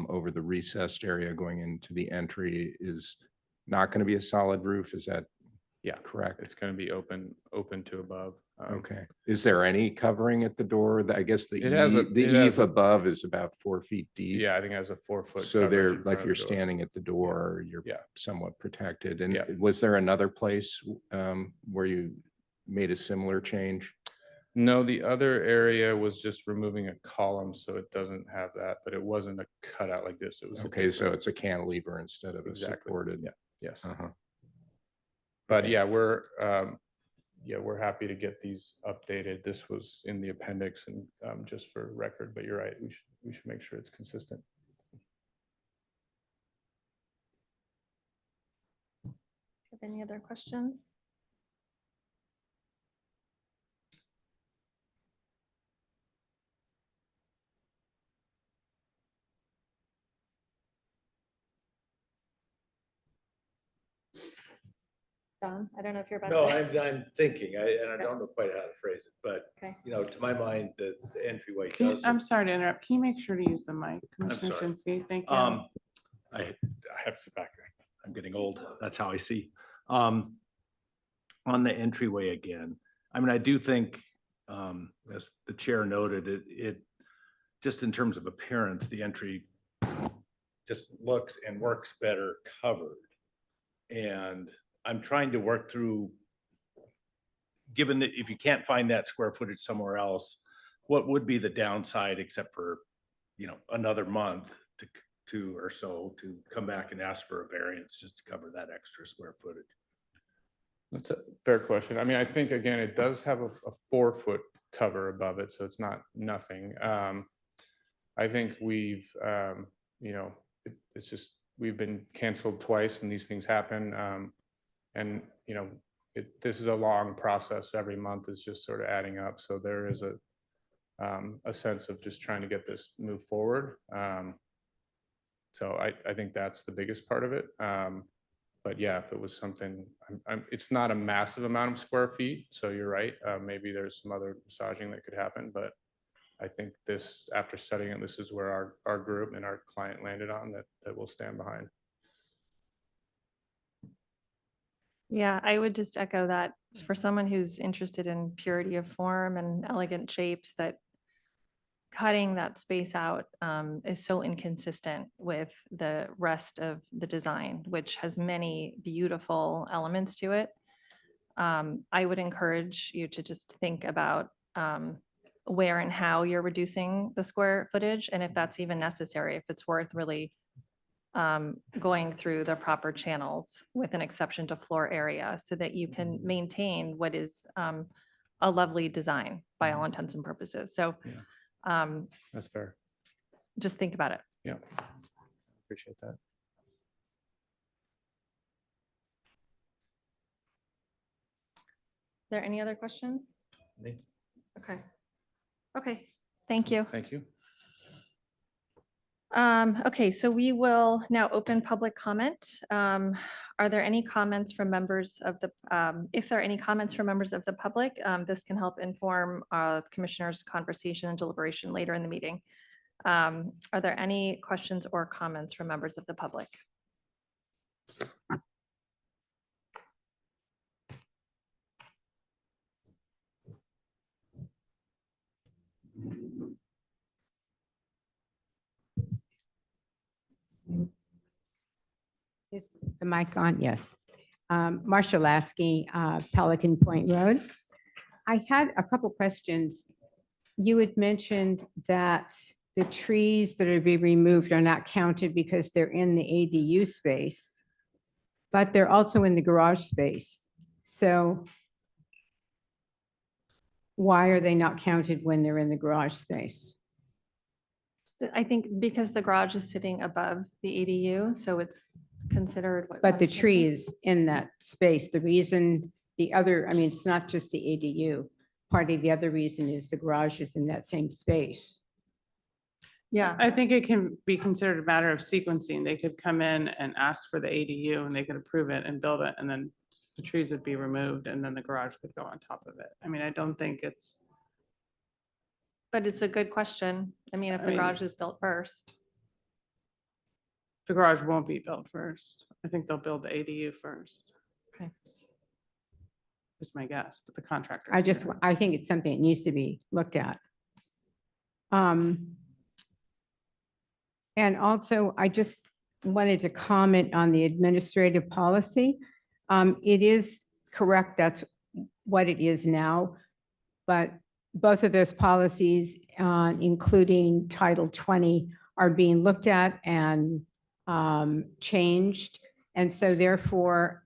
over the recessed area going into the entry is not going to be a solid roof. Is that Yeah. correct? It's going to be open to above. Okay. Is there any covering at the door? I guess the It has a- the it has eave a- above is about 4 feet deep. Yeah, I think it has a 4-foot. So coverage they're in front like of you're the door. standing at the door, you're Yeah. somewhat protected. And Yeah. was there another place where you made a similar change? No, the other area was just removing a column, so it doesn't have that, but it wasn't a cutout like this. It was. a Okay, so different- it's a cantilever instead of a Exactly. supported. Yeah. Yes. Uh-huh. But Okay. yeah, we're happy to get these updated. This was in the appendix and just for record, but you're right. We should make sure it's consistent. Have any other questions? Don, I don't know if you're about No, to. I'm thinking, and I Okay. don't know quite how to phrase it, but, Okay. to my mind, the entryway does. I'm sorry to interrupt. Can you make sure to use the mic, Commissioner sorry. Shinsky? Thank you. I have to sit back. I'm getting old. That's how I see. On the entryway again, I mean, I do think, as the chair noted, it just in terms of appearance, the entry just looks and works better covered. And I'm trying to work through, given that if you can't find that square footage somewhere else, what would be the downside except for, another month to or so to come back and ask for a variance just to cover that extra square footage? That's a fair question. I mean, I think, again, it does have a 4-foot cover above it, so it's not nothing. I think we've, it's just, we've been canceled twice and these things happen. And, this is a long process. Every month is just sort of adding up. So there is a sense of just trying to get this move forward. So I think that's the biggest part of it. But yeah, if it was something, it's not a massive amount of square feet. So you're right. Maybe there's some other massaging that could happen, but I think this, after studying it, this is where our group and our client landed on that we'll stand behind. Yeah, I would just echo that for someone who's interested in purity of form and elegant shapes, that cutting that space out is so inconsistent with the rest of the design, which has many beautiful elements to it. I would encourage you to just think about where and how you're reducing the square footage, and if that's even necessary, if it's worth really going through the proper channels with an exception to floor area so that you can maintain what is a lovely design by all intents and purposes. So That's fair. just think about it. Yeah. Appreciate that. There any other questions? Thank Okay. Okay, thank you. Thank you. Okay, so we will now open public comment. Are there any comments from members of the, if there are any comments from members of the public, this can help inform commissioners' conversation and deliberation later in the meeting. Are there any questions or comments from members of the public? Is the mic on? Yes. Marcia Lasky, Pelican Point Road. I had a couple questions. You had mentioned that the trees that are being removed are not counted because they're in the ADU space, but they're also in the garage space. So why are they not counted when they're in the garage space? I think because the garage is sitting above the ADU, so it's considered. But the tree is in that space. The reason the other, I mean, it's not just the ADU. Part of the other reason is the garage is in that same space. Yeah, I think it can be considered a matter of sequencing. They could come in and ask for the ADU and they could approve it and build it, and then the trees would be removed and then the garage could go on top of it. I mean, I don't think it's, but it's a good question. I mean, if I the mean- garage is built first. the garage won't be built first. I think they'll build the ADU first. Okay. Is my guess, but the contractor. I think it's something that needs to be looked at. And also, I just wanted to comment on the administrative policy. It is correct, that's what it is now. But both of those policies, including Title 20, are being looked at and changed. And so therefore,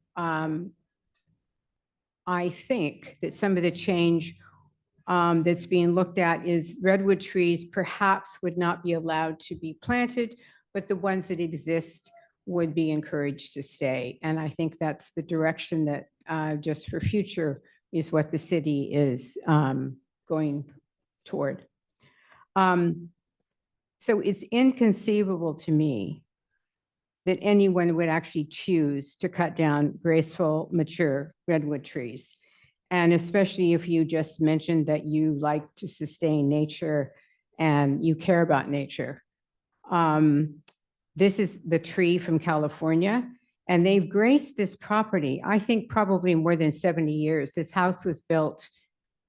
I think that some of the change that's being looked at is redwood trees perhaps would not be allowed to be planted, but the ones that exist would be encouraged to stay. And I think that's the direction that just for future is what the city is going toward. So it's inconceivable to me that anyone would actually choose to cut down graceful, mature redwood trees. And especially if you just mentioned that you like to sustain nature and you care about nature. This is the tree from California, and they've graced this property, I think probably more than 70 years. This house was built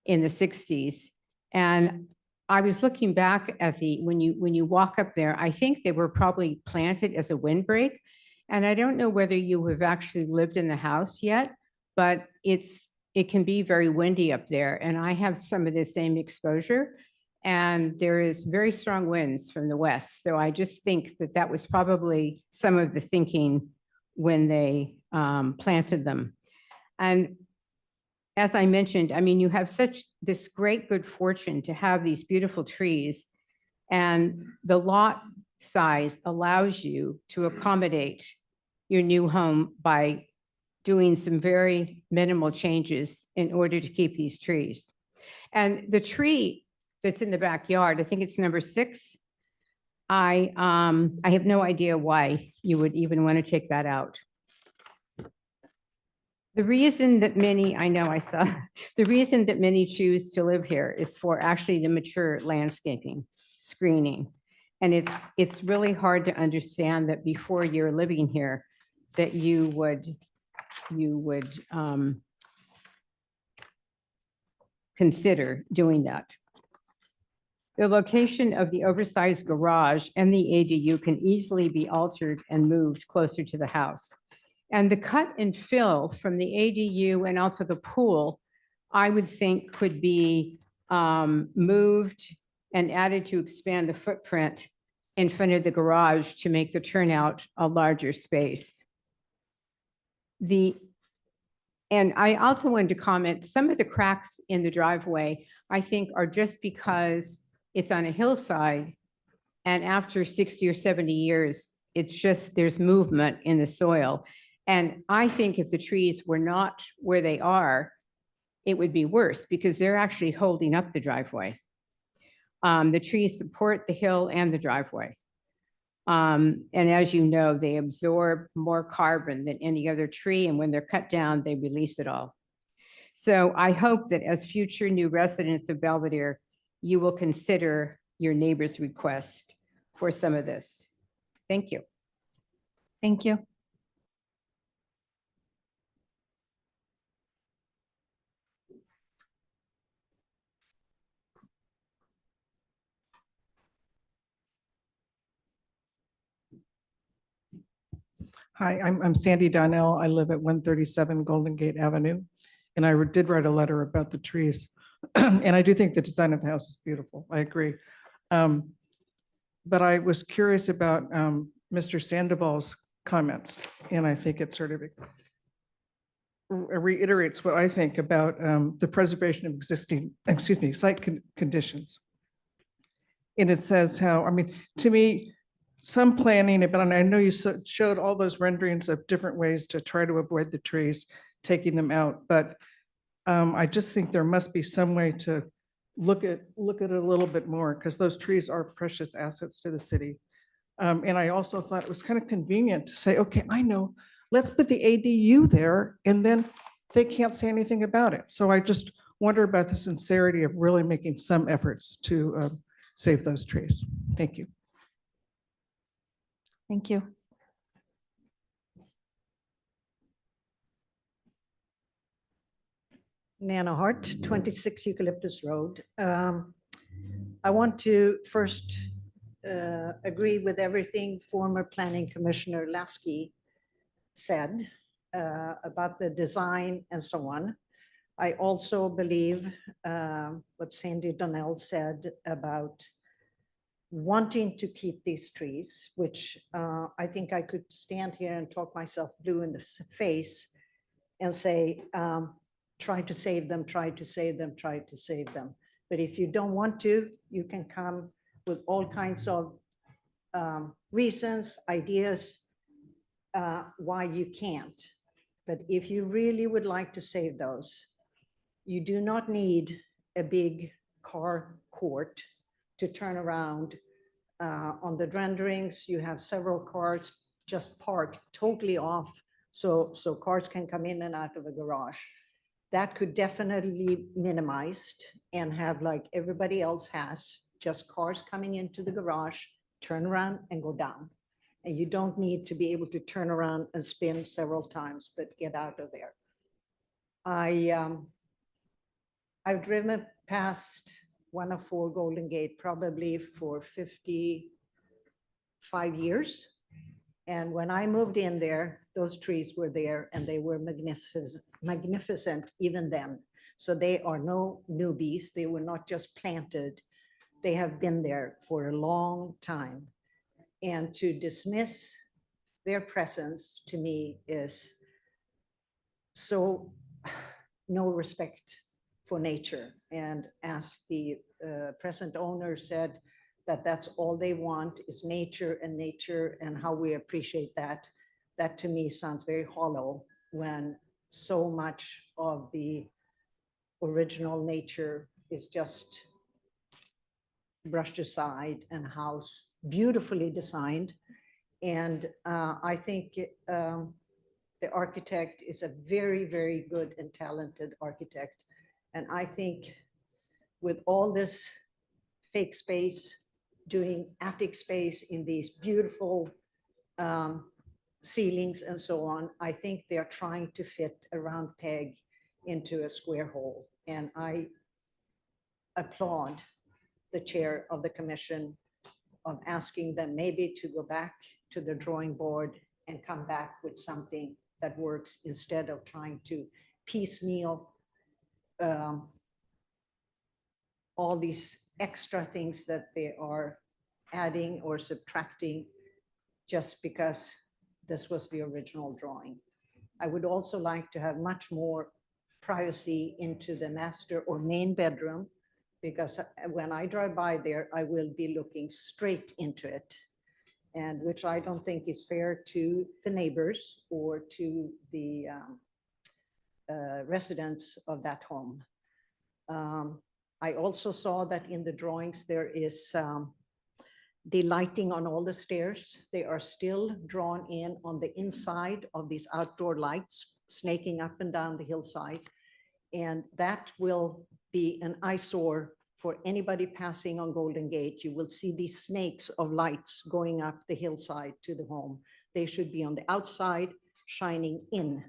in the 60s. And I was looking back at when you walk up there, I think they were probably planted as a windbreak. And I don't know whether you have actually lived in the house yet, but it can be very windy up there. And I have some of the same exposure. And there is very strong winds from the west. So I just think that that was probably some of the thinking when they planted them. And as I mentioned, I mean, you have this great good fortune to have these beautiful trees, and the lot size allows you to accommodate your new home by doing some very minimal changes in order to keep these trees. And the tree that's in the backyard, I think it's number 6. I have no idea why you would even want to take that out. The reason that many, I know I saw, the reason that many choose to live here is for actually the mature landscaping, screening. And it's really hard to understand that before you're living here, that you would consider doing that. The location of the oversized garage and the ADU can easily be altered and moved closer to the house. And the cut and fill from the ADU and also the pool, I would think could be moved and added to expand the footprint in front of the garage to make the turnout a larger space. And I also wanted to comment, some of the cracks in the driveway, I think are just because it's on a hillside. And after 60 or 70 years, it's just, there's movement in the soil. And I think if the trees were not where they are, it would be worse because they're actually holding up the driveway. The trees support the hill and the driveway. And as you know, they absorb more carbon than any other tree, and when they're cut down, they release it all. So I hope that as future new residents of Belvedere, you will consider your neighbor's request for some of this. Thank you. Thank you. Hi, I'm Sandy Donnell. I live at 137 Golden Gate Avenue. And I did write a letter about the trees. And I do think the design of the house is beautiful. I agree. But I was curious about Mr. Sandoval's comments. And I think it sort of reiterates what I think about the preservation of existing, site conditions. And it says how, I mean, to me, some planning, but I know you showed all those renderings of different ways to try to avoid the trees, taking them out. But I just think there must be some way to look at it a little bit more, because those trees are precious assets to the city. And I also thought it was kind of convenient to say, okay, I know, let's put the ADU there, and then they can't say anything about it. So I just wonder about the sincerity of really making some efforts to save those trees. Thank you. Thank you. Nana Hart, 26 Eucalyptus Road. I want to first agree with everything former Planning Commissioner Lasky said about the design and so on. I also believe what Sandy Donnell said about wanting to keep these trees, which I think I could stand here and talk myself blue in the face and say, try to save them, try to save them, try to save them. But if you don't want to, you can come with all kinds of reasons, ideas why you can't. But if you really would like to save those, you do not need a big car court to turn around. On the renderings, you have several cars just parked totally off, so cars can come in and out of a garage. That could definitely be minimized and have, like everybody else has, just cars coming into the garage, turn around and go down. And you don't need to be able to turn around and spin several times, but get out of there. I've driven past 104 Golden Gate probably for 55 years. And when I moved in there, those trees were there and they were magnificent even then. So they are no newbies. They were not just planted. They have been there for a long time. And to dismiss their presence to me is so no respect for nature. And as the present owner said, that's all they want is nature and how we appreciate that. That to me sounds very hollow when so much of the original nature is just brushed aside and house beautifully designed. And I think The architect is a very, very good and talented architect. And I think with all this fake space, doing attic space in these beautiful ceilings and so on, I think they're trying to fit a round peg into a square hole. And I applaud the chair of the commission of asking them maybe to go back to the drawing board and come back with something that works instead of trying to piecemeal all these extra things that they are adding or subtracting just because this was the original drawing. I would also like to have much more privacy into the master or main bedroom, because when I drive by there, I will be looking straight into it, and which I don't think is fair to the neighbors or to the residents of that home. I also saw that in the drawings, there is the lighting on all the stairs. They are still drawn in on the inside of these outdoor lights, snaking up and down the hillside. And that will be an eyesore for anybody passing on Golden Gate. You will see these snakes of lights going up the hillside to the home. They should be on the outside, shining in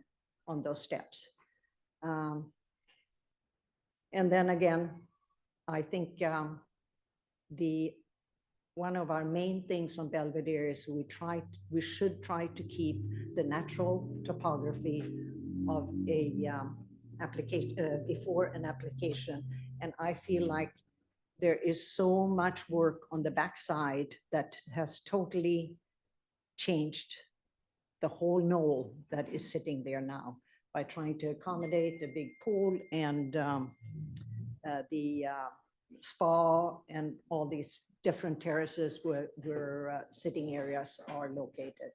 on those steps. And then again, I think one of our main things on Belvedere is we should try to keep the natural topography of a application before an application. And I feel like there is so much work on the backside that has totally changed the whole knoll that is sitting there now by trying to accommodate a big pool and the spa and all these different terraces where sitting areas are located.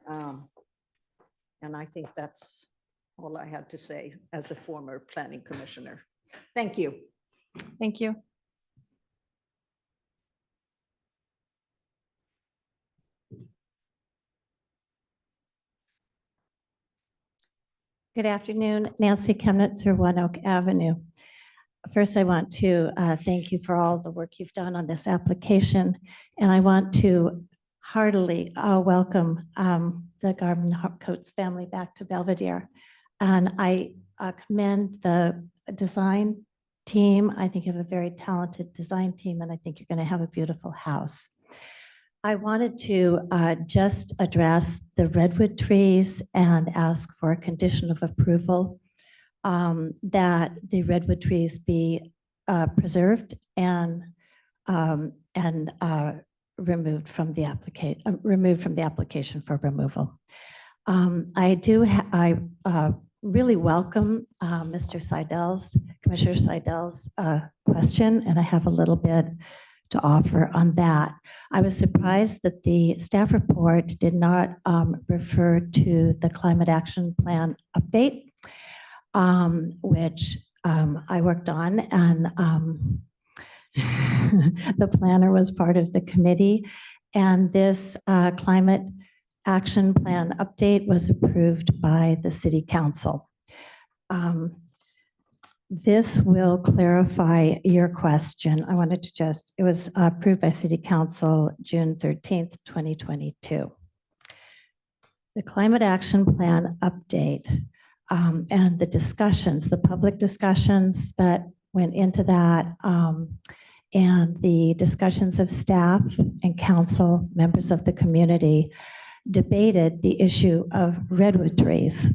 And I think that's all I had to say as a former planning commissioner. Thank you. Thank you. Good afternoon, Nancy Chemnitzer, One Oak Avenue. First, I want to thank you for all the work you've done on this application. And I want to heartily welcome the Garvin Coates family back to Belvedere. And I commend the design team. I think you have a very talented design team, and I think you're going to have a beautiful house. I wanted to just address the redwood trees and ask for a condition of approval that the redwood trees be preserved and removed from the application for removal. I really welcome Commissioner Seidel's question, and I have a little bit to offer on that. I was surprised that the staff report did not refer to the climate action plan update, which I worked on, and the planner was part of the committee. And this climate action plan update was approved by the city council. This will clarify your question. I wanted to it was approved by City Council June 13th, 2022. The Climate Action Plan update and the public discussions that went into that, and the discussions of staff and council, members of the community, debated the issue of redwood trees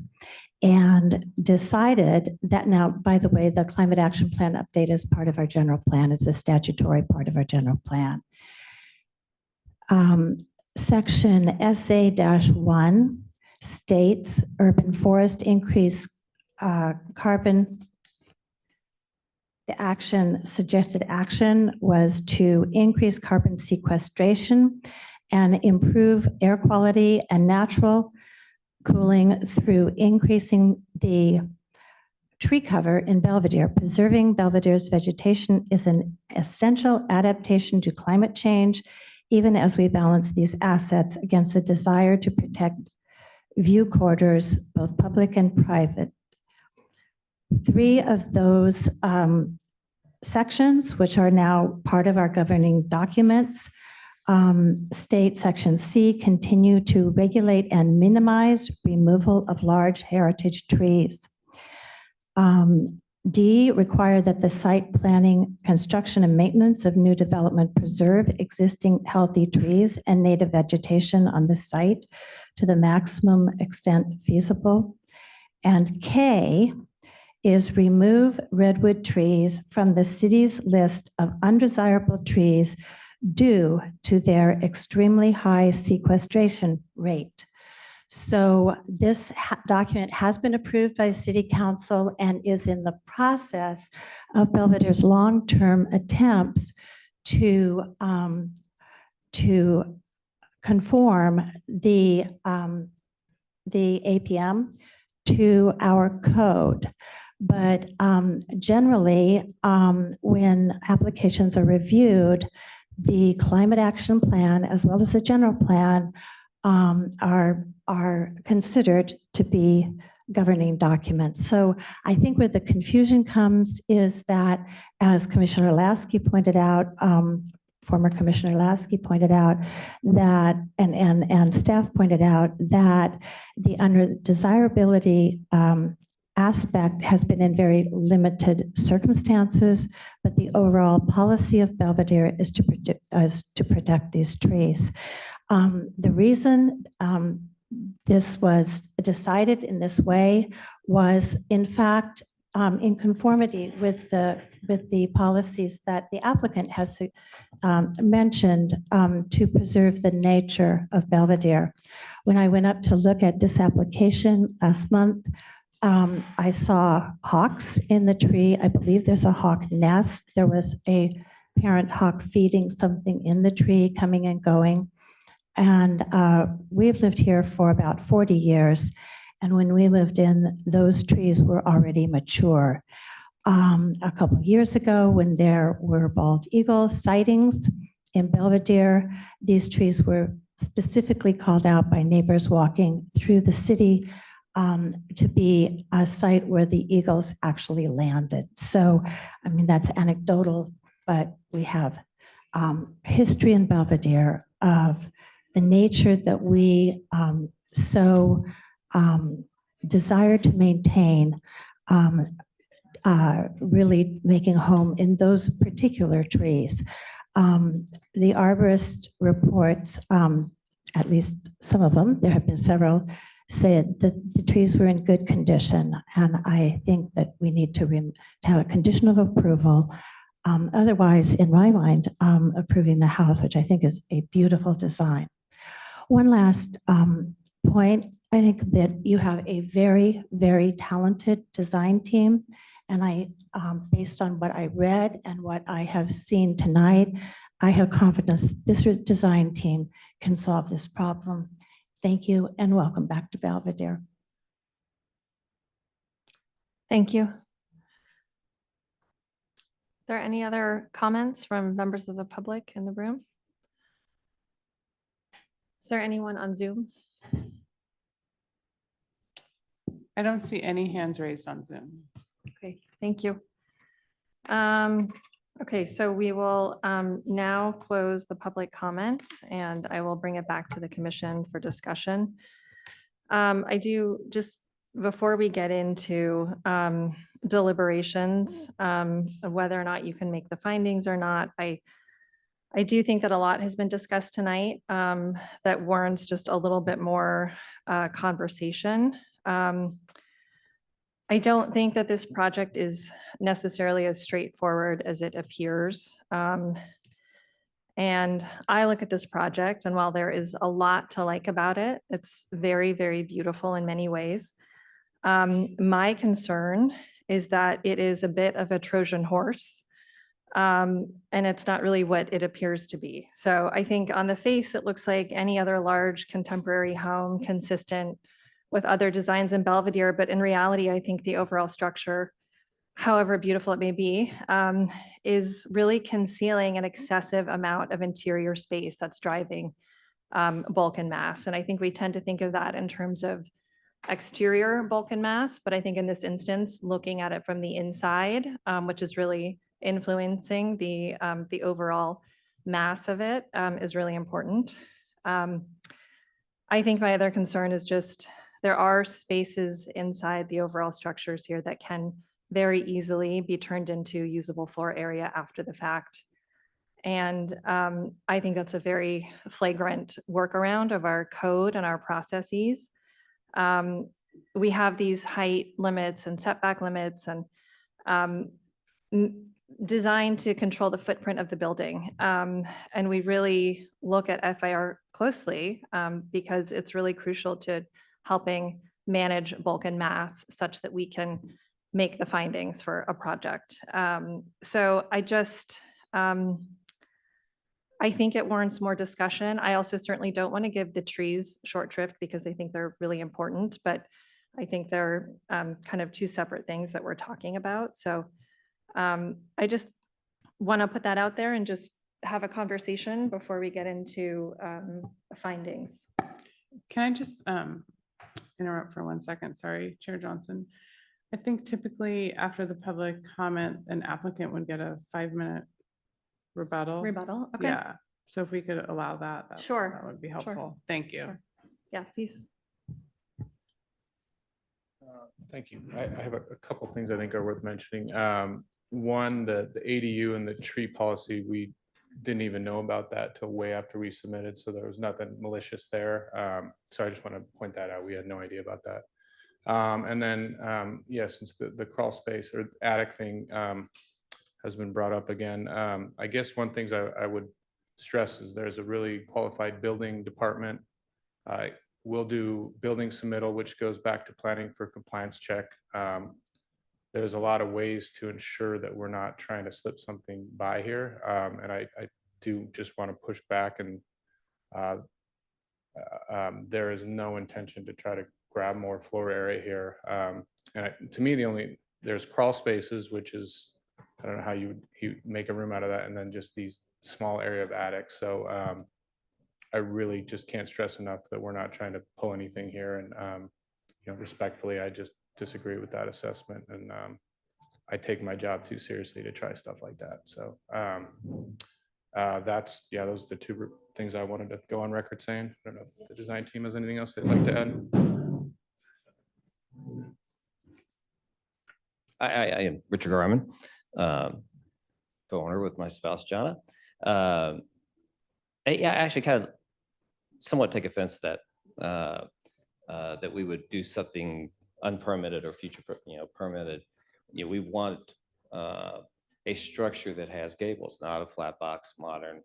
and decided that now, by the way, the Climate Action Plan update is part of our general plan. It's a statutory part of our general plan. Section SA-1 states urban forest increase carbon. The suggested action was to increase carbon sequestration and improve air quality and natural cooling through increasing the tree cover in Belvedere. Preserving Belvedere's vegetation is an essential adaptation to climate change, even as we balance these assets against the desire to protect view corridors, both public and private. 3 of those sections, which are now part of our governing documents, state section C, continue to regulate and minimize removal of large heritage trees. D, require that the site planning, construction, and maintenance of new development preserve existing healthy trees and native vegetation on the site to the maximum extent feasible. And K is remove redwood trees from the city's list of undesirable trees due to their extremely high sequestration rate. So this document has been approved by the City Council and is in the process of Belvedere's long-term attempts to conform the APM to our code. But generally, when applications are reviewed, the climate action plan as well as the general plan are considered to be governing documents. So I think where the confusion comes is that, as Commissioner Lasky pointed out, former Commissioner Lasky pointed out that, and staff pointed out that the undesirability aspect has been in very limited circumstances, but the overall policy of Belvedere is to protect these trees. The reason this was decided in this way was, in fact, in conformity with the policies that the applicant has mentioned to preserve the nature of Belvedere. When I went up to look at this application last month, I saw hawks in the tree. I believe there's a hawk nest. There was a parent hawk feeding something in the tree, coming and going. And we've lived here for about 40 years. And when we moved in, those trees were already mature. A couple of years ago, when there were bald eagle sightings in Belvedere, these trees were specifically called out by neighbors walking through the city to be a site where the eagles actually landed. So, I mean, that's anecdotal, but we have history in Belvedere of the nature that we so desire to maintain, really making home in those particular trees. The arborist reports, at least some of them, there have been several, said that the trees were in good condition. And I think that we need to have a condition of approval. Otherwise, in my mind, approving the house, which I think is a beautiful design. One last point, I think that you have a very, very talented design team. And I, based on what I read and what I have seen tonight, I have confidence this design team can solve this problem. Thank you and welcome back to Belvedere. Thank you. Are there any other comments from members of the public in the room? Is there anyone on Zoom? I don't see any hands raised on Zoom. Okay, thank you. Okay, so we will now close the public comment and I will bring it back to the commission for discussion. I do, just before we get into deliberations, of whether or not you can make the findings or not, I do think that a lot has been discussed tonight that warrants just a little bit more conversation. I don't think that this project is necessarily as straightforward as it appears. And I look at this project, and while there is a lot to like about it, it's very, very beautiful in many ways. My concern is that it is a bit of a Trojan horse, and it's not really what it appears to be. So I think on the face, it looks like any other large contemporary home consistent with other designs in Belvedere, but in reality, I think the overall structure, however beautiful it may be, is really concealing an excessive amount of interior space that's driving bulk and mass. And I think we tend to think of that in terms of exterior bulk and mass, but I think in this instance, looking at it from the inside, which is really influencing the overall mass of it, is really important. I think my other concern is just there are spaces inside the overall structures here that can very easily be turned into usable floor area after the fact. And I think that's a very flagrant workaround of our code and our processes. We have these height limits and setback limits and designed to control the footprint of the building. And we really look at FIR closely because it's really crucial to helping manage bulk and mass such that we can make the findings for a project. So I think it warrants more discussion. I also certainly don't want to give the trees short shrift because I think they're really important, but I think they're kind of two separate things that we're talking about. So I just want to put that out there and just have a conversation before we get into findings. Can I just interrupt for 1 second? Sorry, Chair Johnson. I think typically after the public comment, an applicant would get a 5-minute rebuttal. Rebuttal, okay. Yeah, so if we could allow that, Sure, that would be sure. helpful. Thank you. Sure. Yeah, please. Thank you. I have a couple things I think are worth mentioning. One, the ADU and the tree policy, we didn't even know about that till way after we submitted, so there was nothing malicious there. So I just want to point that out. We had no idea about that. And then, yeah, since the crawl space or attic thing has been brought up again, I guess one thing I would stress is there's a really qualified building department. We'll do building submittal, which goes back to planning for compliance check. There's a lot of ways to ensure that we're not trying to slip something by here. And I do just want to push back, and there is no intention to try to grab more floor area here. To me, there's crawl spaces, which is, I don't know how you make a room out of that, and then just these small area of attic. So I really just can't stress enough that we're not trying to pull anything here. And respectfully, I just disagree with that assessment. And I take my job too seriously to try stuff like that. So those are the two things I wanted to go on record saying. I don't know if the design team has anything else they'd like to add. I am Richard Garman, co-owner with my spouse, Jana. I actually kind of somewhat take offense to that, that we would do something unpermitted or future, permitted. We want a structure that has gables, not a flat box modern,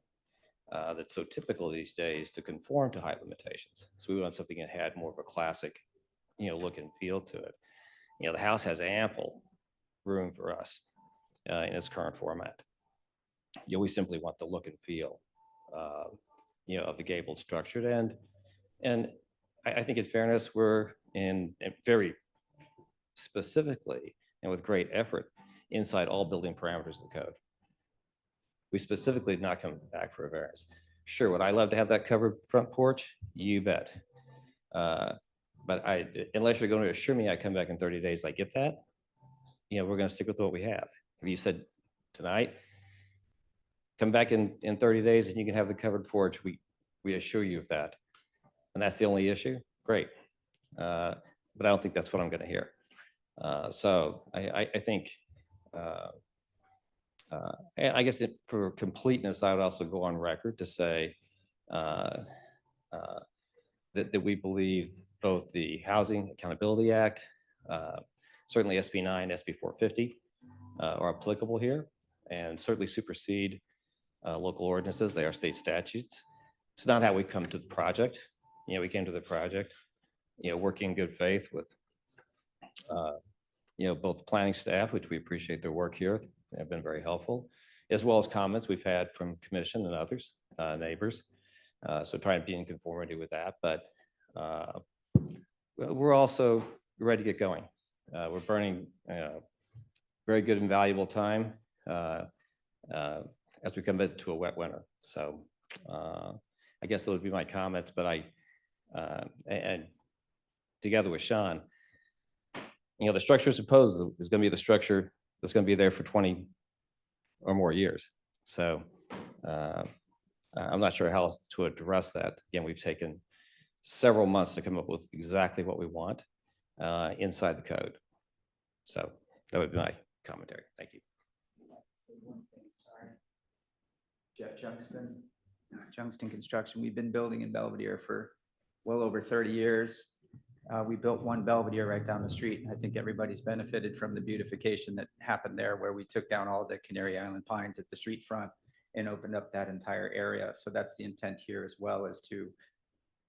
that's so typical these days to conform to height limitations. So we want something that had more of a classic, look and feel to it. The house has ample room for us in its current format. We simply want the look and feel, of the gabled structure. And I think in fairness, we're in very specifically and with great effort inside all building parameters of the code. We specifically did not come back for a variance. Sure, would I love to have that covered front porch? You bet. But unless you're going to assure me I come back in 30 days, I get that. We're going to stick with what we have. If you said tonight, come back in 30 days and you can have the covered porch, we assure you of that. And that's the only issue, great. But I don't think that's what I'm going to hear. So I think, I guess for completeness, I would also go on record to say that we believe both the Housing Accountability Act, certainly SB 9, SB 450 are applicable here, and certainly supersede local ordinances. They are state statutes. It's not how we come to the project. We came to the project, working in good faith with, both the planning staff, which we appreciate their work here. They have been very helpful, as well as comments we've had from commission and others, neighbors. So trying to be in conformity with that, but we're also ready to get going. We're burning very good and valuable time as we come into a wet winter. So I guess those would be my comments, but and together with Sean, the structure supposed is going to be the structure that's going to be there for 20 or more years. So I'm not sure how else to address that. Again, we've taken several months to come up with exactly what we want inside the code. So that would be my commentary. Thank you. Jeff Junkston Construction. We've been building in Belvedere for well over 30 years. We built one Belvedere right down the street, and I think everybody's benefited from the beautification that happened there, where we took down all the Canary Island pines at the street front and opened up that entire area. So that's the intent here, as well as to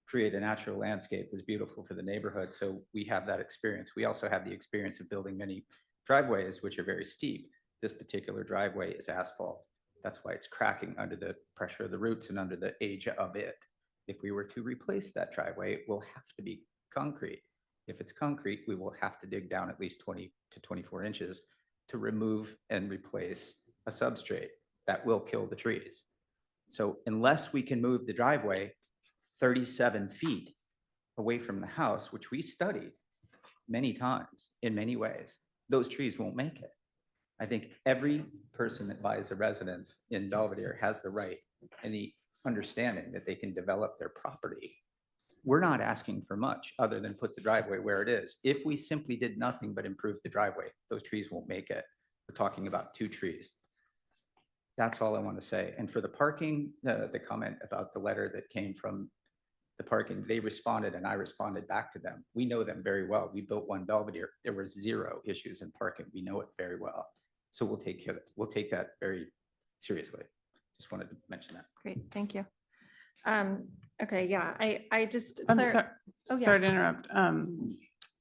create a natural landscape that's beautiful for the neighborhood. So we have that experience. We also have the experience of building many driveways, which are very steep. This particular driveway is asphalt. That's why it's cracking under the pressure of the roots and under the age of it. If we were to replace that driveway, it will have to be concrete. If it's concrete, we will have to dig down at least 20 to 24 inches to remove and replace a substrate that will kill the trees. So unless we can move the driveway 37 feet away from the house, which we studied many times in many ways, those trees won't make it. I think every person that buys a residence in Belvedere has the right and the understanding that they can develop their property. We're not asking for much other than put the driveway where it is. If we simply did nothing but improve the driveway, those trees won't make it. We're talking about 2 trees. That's all I want to say. And for the parking, the comment about the letter that came from the parking, they responded and I responded back to them. We know them very well. We built one Belvedere. There were 0 issues in parking. We know it very well. So we'll take care of it. We'll take that very seriously. Just wanted to mention that. Great, thank you. Okay, yeah, I just. I'm clar- sorry, Oh, yeah. sorry to interrupt.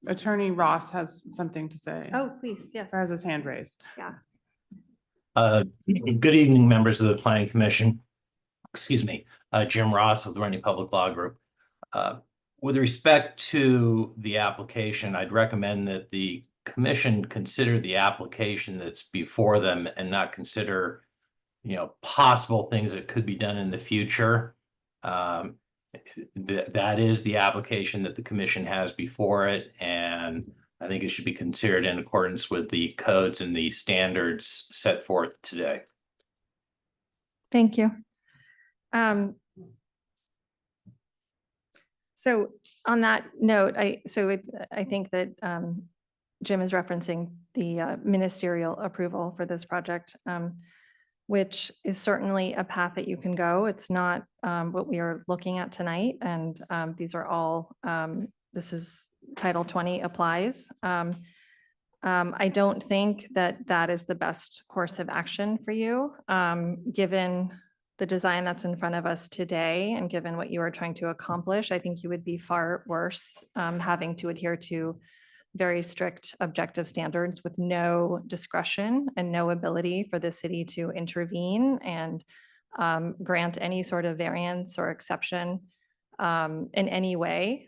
Attorney Ross has something to say. Oh, please, yes. Or has his hand raised. Yeah. Good evening, members of the Planning Commission. Excuse me, Jim Ross of the Running Public Law Group. With respect to the application, I'd recommend that the commission consider the application that's before them and not consider, possible things that could be done in the future. That is the application that the commission has before it, and I think it should be considered in accordance with the codes and the standards set forth today. Thank you. So on that note, I think that Jim is referencing the ministerial approval for this project, which is certainly a path that you can go. It's not what we are looking at tonight. And these are all, this is Title 20 applies. I don't think that that is the best course of action for you, given the design that's in front of us today and given what you are trying to accomplish. I think you would be far worse having to adhere to very strict objective standards with no discretion and no ability for the city to intervene and grant any sort of variance or exception in any way.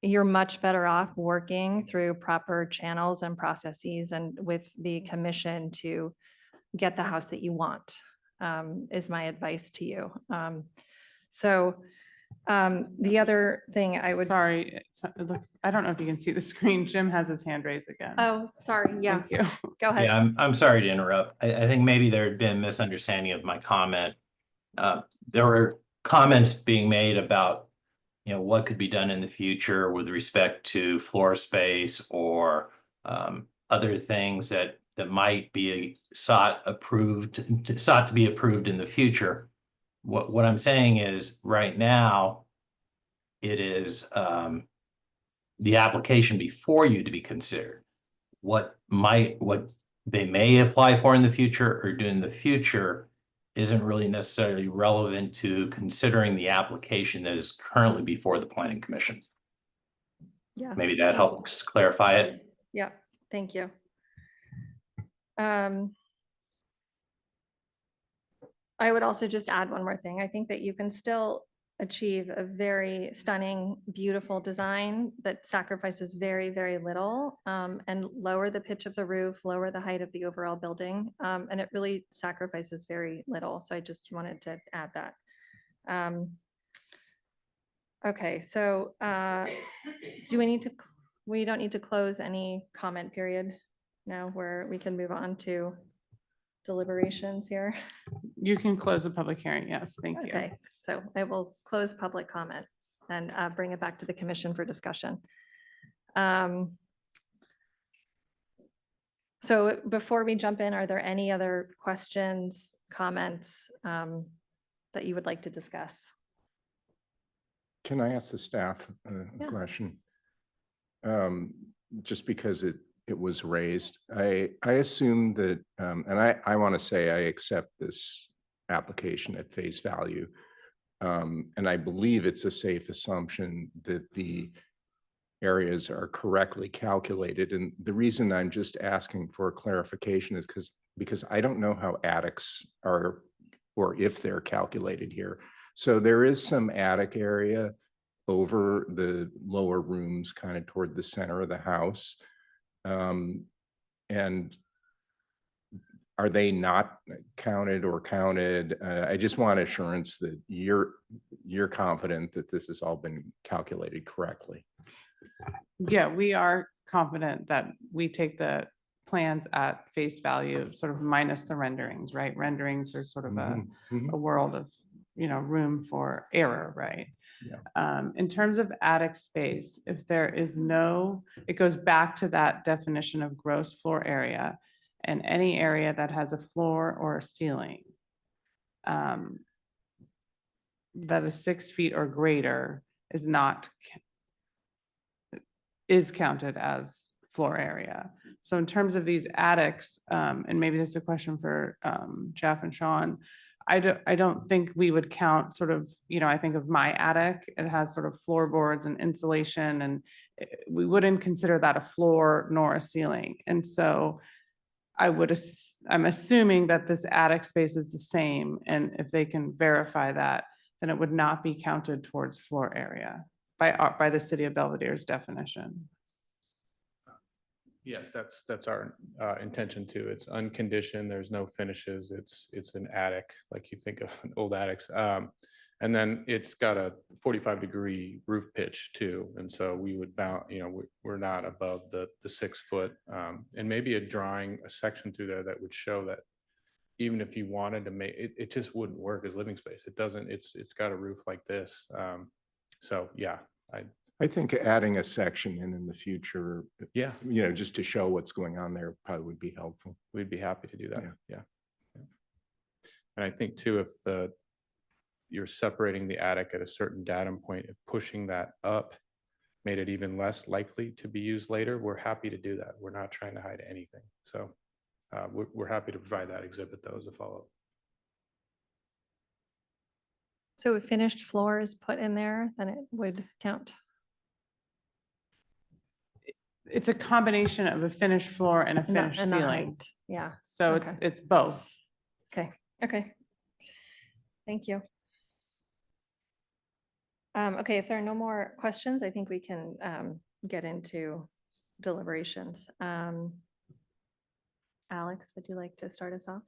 You're much better off working through proper channels and processes and with the commission to get the house that you want, is my advice to you. The other thing I would. Sorry, it looks, I don't know if you can see the screen. Jim has his hand raised again. Oh, sorry. Yeah. Thank you. Go ahead. Yeah, I'm sorry to interrupt. I think maybe there had been misunderstanding of my comment. There were comments being made about, what could be done in the future with respect to floor space or other things that might be sought to be approved in the future. What I'm saying is right now, it is the application before you to be considered. What they may apply for in the future or do in the future isn't really necessarily relevant to considering the application that is currently before the Planning Commission. Yeah. Maybe that helps clarify it. Yeah, thank you. I would also just add one more thing. I think that you can still achieve a very stunning, beautiful design that sacrifices very, very little and lower the pitch of the roof, lower the height of the overall building. And it really sacrifices very little. So I just wanted to add that. Okay, so do we need to, we don't need to close any comment period now where we can move on to deliberations here? You can close the public hearing. Yes, thank you. Okay, so I will close public comment and bring it back to the commission for discussion. So before we jump in, are there any other questions, comments that you would like to discuss? Can I ask the staff a Yeah. question? Just because it was raised, I assume that, and I want to say I accept this application at face value. And I believe it's a safe assumption that the areas are correctly calculated. And the reason I'm just asking for clarification is because I don't know how attics are, or if they're calculated here. So there is some attic area over the lower rooms, kind of toward the center of the house. And are they not counted or counted? I just want assurance that you're confident that this has all been calculated correctly. Yeah, we are confident that we take the plans at face value, sort of minus the renderings, right? Renderings are sort of a world of, room for error, right? Yeah. In terms of attic space, if there is no, it goes back to that definition of gross floor area, and any area that has a floor or a ceiling that is 6 feet or greater is counted as floor area. So in terms of these attics, and maybe this is a question for Jeff and Sean, I don't think we would count sort of, I think of my attic, it has sort of floorboards and insulation, and we wouldn't consider that a floor nor a ceiling. And so I'm assuming that this attic space is the same, and if they can verify that, then it would not be counted towards floor area by the city of Belvedere's definition. Yes, that's our intention too. It's unconditioned. There's no finishes. It's an attic, like you think of old attics. And then it's got a 45-degree roof pitch too. And so we would bound, we're not above the 6 foot. And maybe a section through there that would show that even if you wanted to make it, just wouldn't work as living space. It doesn't. It's got a roof like this. So yeah, I think adding a section in the future, yeah, just to show what's going on there probably would be helpful. We'd be happy to do that. Yeah. And I think too, if you're separating the attic at a certain datum point, if pushing that up made it even less likely to be used later, we're happy to do that. We're not trying to hide anything. So we're happy to provide that exhibit though as a follow-up. So if finished floor is put in there, then it would count. It's a combination of a finished floor and a And the- finished and the ceiling. height. Yeah. So Okay. it's both. Okay. Thank you. Okay, if there are no more questions, I think we can get into deliberations. Alex, would you like to start us off?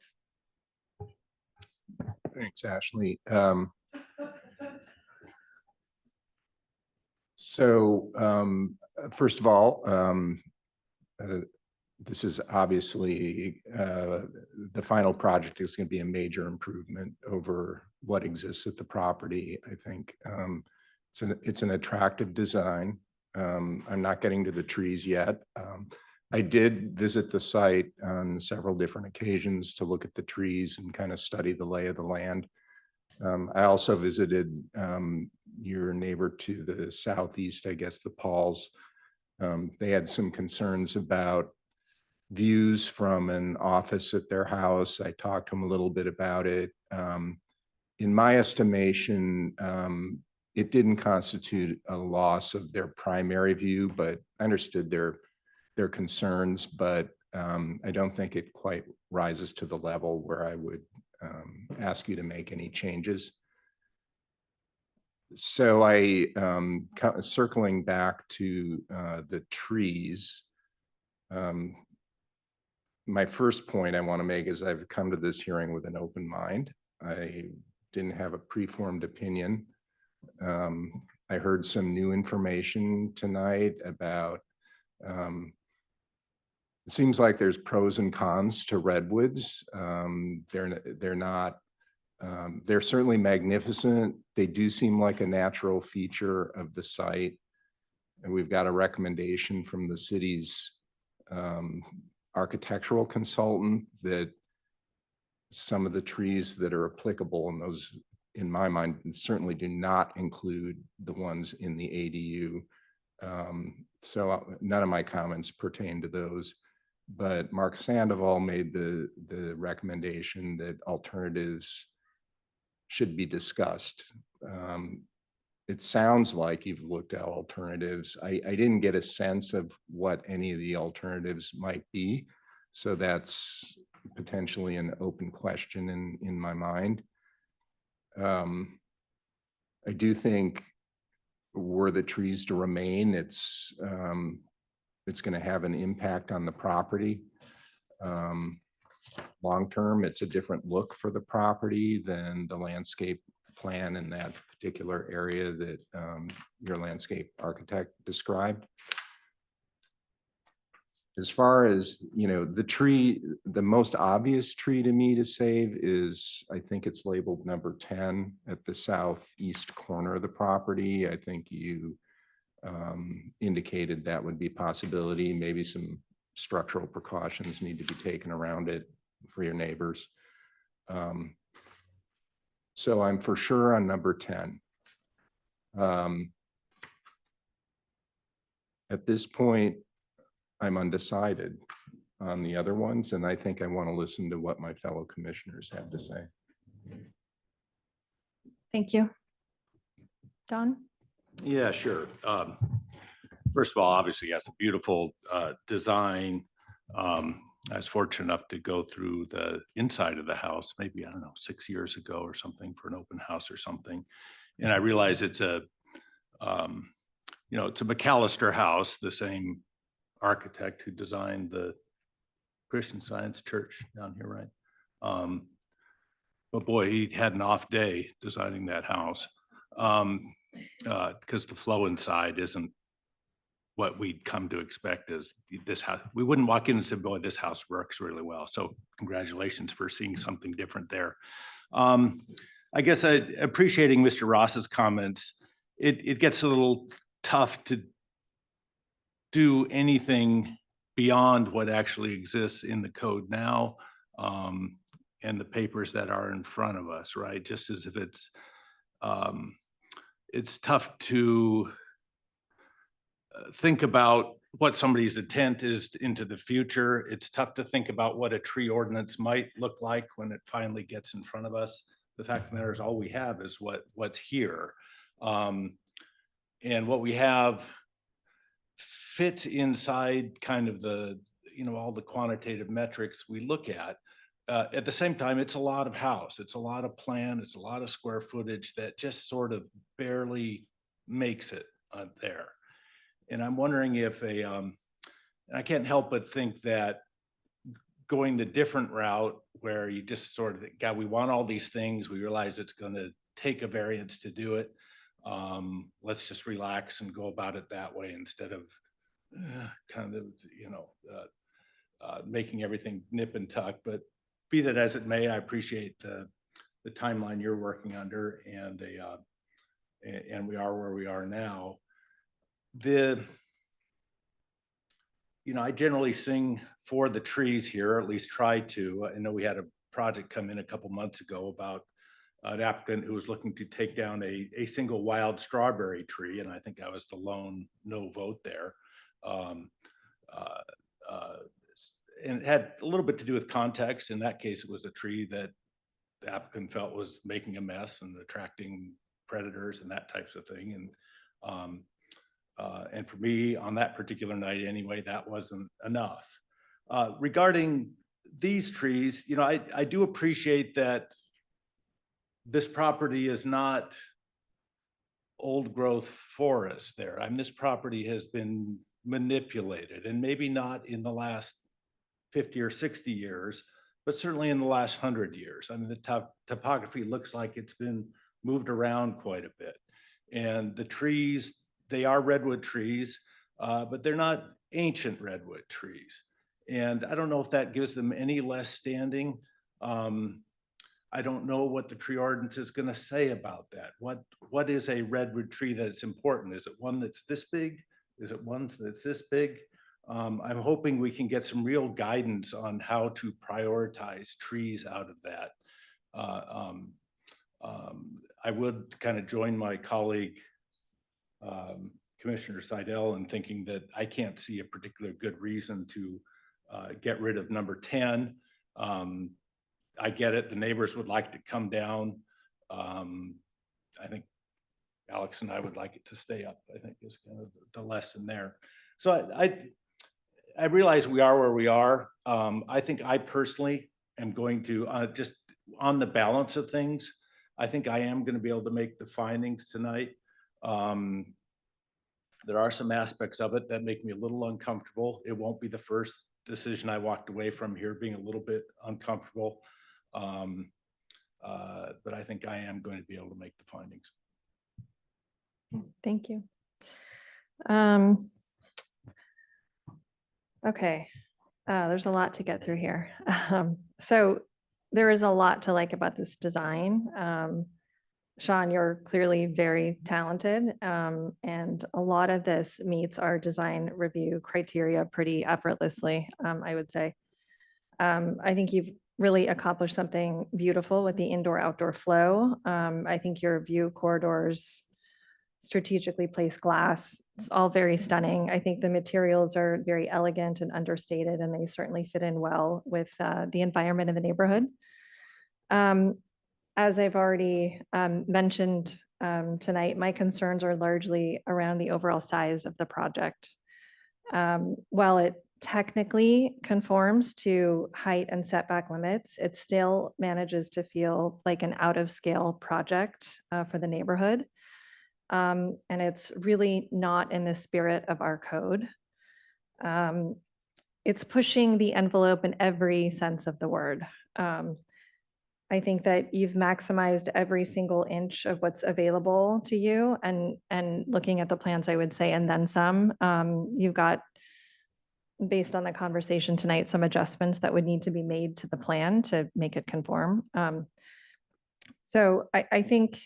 Thanks, Ashley. First of all, this is obviously the final project is going to be a major improvement over what exists at the property. I think it's an attractive design. I'm not getting to the trees yet. I did visit the site on several different occasions to look at the trees and kind of study the lay of the land. I also visited your neighbor to the southeast, I guess, the Pauls. They had some concerns about views from an office at their house. I talked to them a little bit about it. In my estimation, it didn't constitute a loss of their primary view, but I understood their concerns, but I don't think it quite rises to the level where I would ask you to make any changes. So circling back to the trees, my first point I want to make is I've come to this hearing with an open mind. I didn't have a preformed opinion. I heard some new information tonight about, it seems like there's pros and cons to redwoods. They're not, they're certainly magnificent. They do seem like a natural feature of the site. And we've got a recommendation from the city's architectural consultant that some of the trees that are applicable, and those, in my mind, certainly do not include the ones in the ADU. So none of my comments pertain to those. But Mark Sandoval made the recommendation that alternatives should be discussed. It sounds like you've looked at alternatives. I didn't get a sense of what any of the alternatives might be. So that's potentially an open question in my mind. I do think were the trees to remain, it's going to have an impact on the property. Long-term, it's a different look for the property than the landscape plan in that particular area that your landscape architect described. As far as, you know, the tree, the most obvious tree to me to save is, I think it's labeled number 10 at the southeast corner of the property. I think you indicated that would be a possibility. Maybe some structural precautions need to be taken around it for your neighbors. So I'm for sure on number 10. At this point, I'm undecided on the other ones, and I think I want to listen to what my fellow commissioners have to say. Thank you. Don? Yeah, sure. First of all, obviously, yes, a beautiful design. I was fortunate enough to go through the inside of the house, maybe, I don't know, 6 years ago or something for an open house or something. And I realized it's a, it's a McAllister house, the same architect who designed the Christian Science Church down here, right? But boy, he had an off day designing that house because the flow inside isn't what we'd come to expect as this house. We wouldn't walk in and say, boy, this house works really well. So congratulations for seeing something different there. I guess appreciating Mr. Ross's comments, it gets a little tough to do anything beyond what actually exists in the code now and the papers that are in front of us, right? Just as if it's tough to think about what somebody's intent is into the future. It's tough to think about what a tree ordinance might look like when it finally gets in front of us. The fact of the matter is all we have is what's here. And what we have fits inside kind of the, all the quantitative metrics we look at. At the same time, it's a lot of house, it's a lot of plan, it's a lot of square footage that just sort of barely makes it there. And I'm wondering if I can't help but think that going the different route where you just sort of, God, we want all these things, we realize it's going to take a variance to do it. Let's just relax and go about it that way instead of kind of, making everything nip and tuck. But be that as it may, I appreciate the timeline you're working under, and we are where we are now. I generally sing for the trees here, or at least try to. I know we had a project come in a couple months ago about an applicant who was looking to take down a single wild strawberry tree, and I think I was the lone no vote there. And it had a little bit to do with context. In that case, it was a tree that the applicant felt was making a mess and attracting predators and that types of thing. And for me, on that particular night anyway, that wasn't enough. Regarding these trees, I do appreciate that this property is not old growth forest there. I mean, this property has been manipulated, and maybe not in the last 50 or 60 years, but certainly in the last 100 years. I mean, the topography looks like it's been moved around quite a bit. And the trees, they are redwood trees, but they're not ancient redwood trees. And I don't know if that gives them any less standing. I don't know what the tree ordinance is going to say about that. What is a redwood tree that's important? Is it one that's this big? Is it one that's this big? I'm hoping we can get some real guidance on how to prioritize trees out of that. I would kind of join my colleague, Commissioner Seidel, in thinking that I can't see a particular good reason to get rid of number 10. I get it. The neighbors would like to come down. I think Alex and I would like it to stay up, I think is kind of the lesson there. So I realize we are where we are. I think I personally am going to, just on the balance of things, I think I am going to be able to make the findings tonight. There are some aspects of it that make me a little uncomfortable. It won't be the first decision I walked away from here being a little bit uncomfortable. But I think I am going to be able to make the findings. Thank you. Okay, there's a lot to get through here. So there is a lot to like about this design. Sean, you're clearly very talented, and a lot of this meets our design review criteria pretty effortlessly, I would say. I think you've really accomplished something beautiful with the indoor-outdoor flow. I think your view corridors, strategically placed glass, it's all very stunning. I think the materials are very elegant and understated, and they certainly fit in well with the environment in the neighborhood. As I've already mentioned tonight, my concerns are largely around the overall size of the project. While it technically conforms to height and setback limits, it still manages to feel like an out-of-scale project for the neighborhood. And it's really not in the spirit of our code. It's pushing the envelope in every sense of the word. I think that you've maximized every single inch of what's available to you, and looking at the plans, I would say, and then some. You've got, based on the conversation tonight, some adjustments that would need to be made to the plan to make it conform. So I think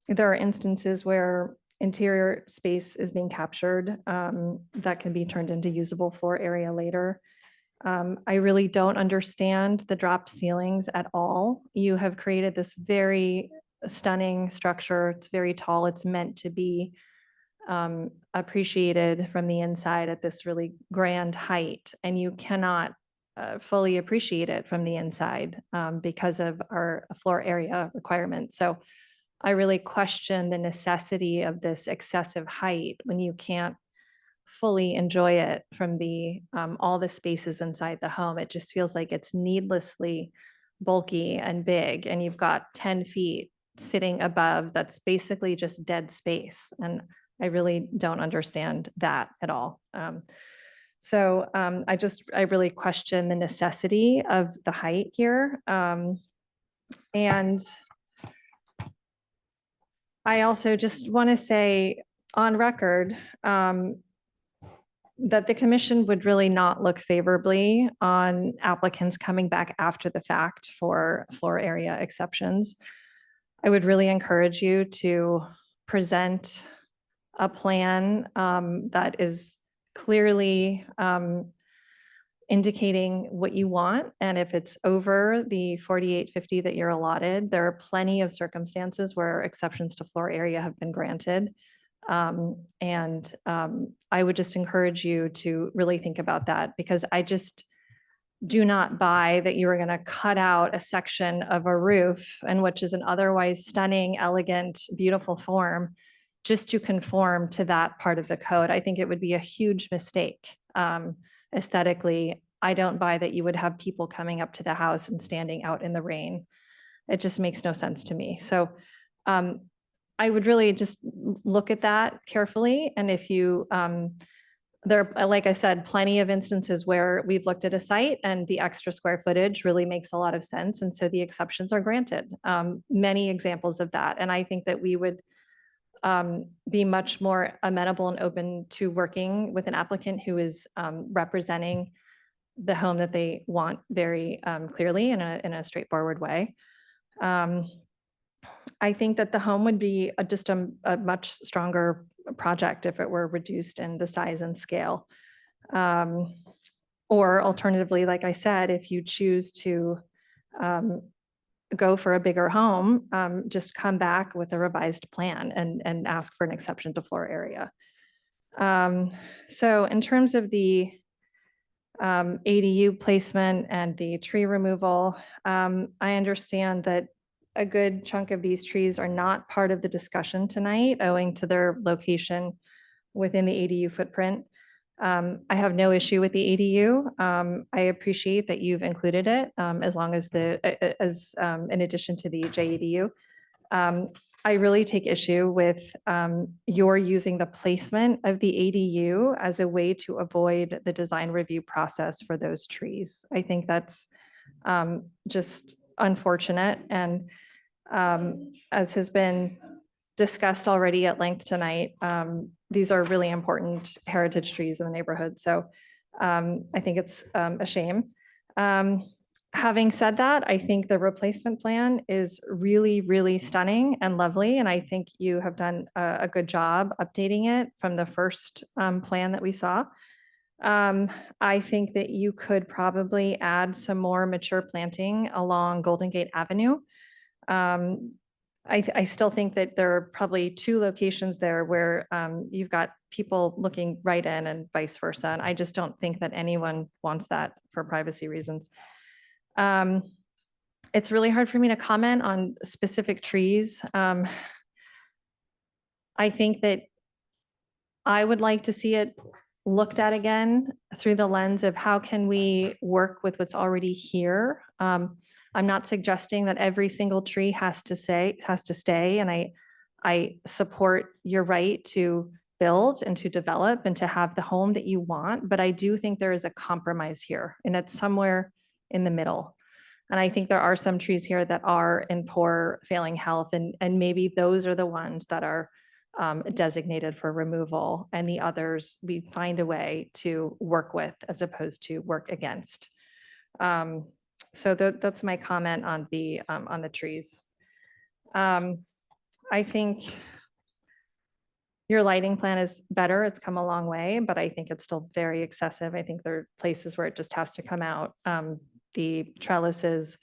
there are instances where interior space is being captured that can be turned into usable floor area later. I really don't understand the dropped ceilings at all. You have created this very stunning structure. It's very tall. It's meant to be appreciated from the inside at this really grand height, and you cannot fully appreciate it from the inside because of our floor area requirements. So I really question the necessity of this excessive height when you can't fully enjoy it from the all the spaces inside the home. It just feels like it's needlessly bulky and big, and you've got 10 feet sitting above that's basically just dead space. And I really don't understand that at all. So I really question the necessity of the height here. And I also just want to say on record that the commission would really not look favorably on applicants coming back after the fact for floor area exceptions. I would really encourage you to present a plan that is clearly indicating what you want. And if it's over the 4850 that you're allotted, there are plenty of circumstances where exceptions to floor area have been granted. I would just encourage you to really think about that, because I just do not buy that you are going to cut out a section of a roof, and which is an otherwise stunning, elegant, beautiful form, just to conform to that part of the code. I think it would be a huge mistake. Aesthetically, I don't buy that you would have people coming up to the house and standing out in the rain. It just makes no sense to me. So I would really just look at that carefully. And if you there, like I said, plenty of instances where we've looked at a site and the extra square footage really makes a lot of sense. And so the exceptions are granted. Many examples of that. And I think that we would be much more amenable and open to working with an applicant who is representing the home that they want very clearly in a straightforward way. I think that the home would be just a much stronger project if it were reduced in the size and scale. Or alternatively, like I said, if you choose to go for a bigger home, just come back with a revised plan and ask for an exception to floor area. So in terms of the ADU placement and the tree removal, I understand that a good chunk of these trees are not part of the discussion tonight owing to their location within the ADU footprint. I have no issue with the ADU. I appreciate that you've included it as long as in addition to the JADU. I really take issue with your using the placement of the ADU as a way to avoid the design review process for those trees. I think that's just unfortunate. And as has been discussed already at length tonight, these are really important heritage trees in the neighborhood. So I think it's a shame. Having said that, I think the replacement plan is really, really stunning and lovely. And I think you have done a good job updating it from the first plan that we saw. I think that you could probably add some more mature planting along Golden Gate Avenue. I still think that there are probably two locations there where you've got people looking right in and vice versa. And I just don't think that anyone wants that for privacy reasons. It's really hard for me to comment on specific trees. I think that I would like to see it looked at again through the lens of how can we work with what's already here. I'm not suggesting that every single tree has to stay, and I support your right to build and to develop and to have the home that you want, but I do think there is a compromise here, and it's somewhere in the middle. And I think there are some trees here that are in poor failing health, and maybe those are the ones that are designated for removal, and the others we find a way to work with as opposed to work against. So that's my comment on the trees. I think your lighting plan is better. It's come a long way, but I think it's still very excessive. I think there are places where it just has to come out. The trellises,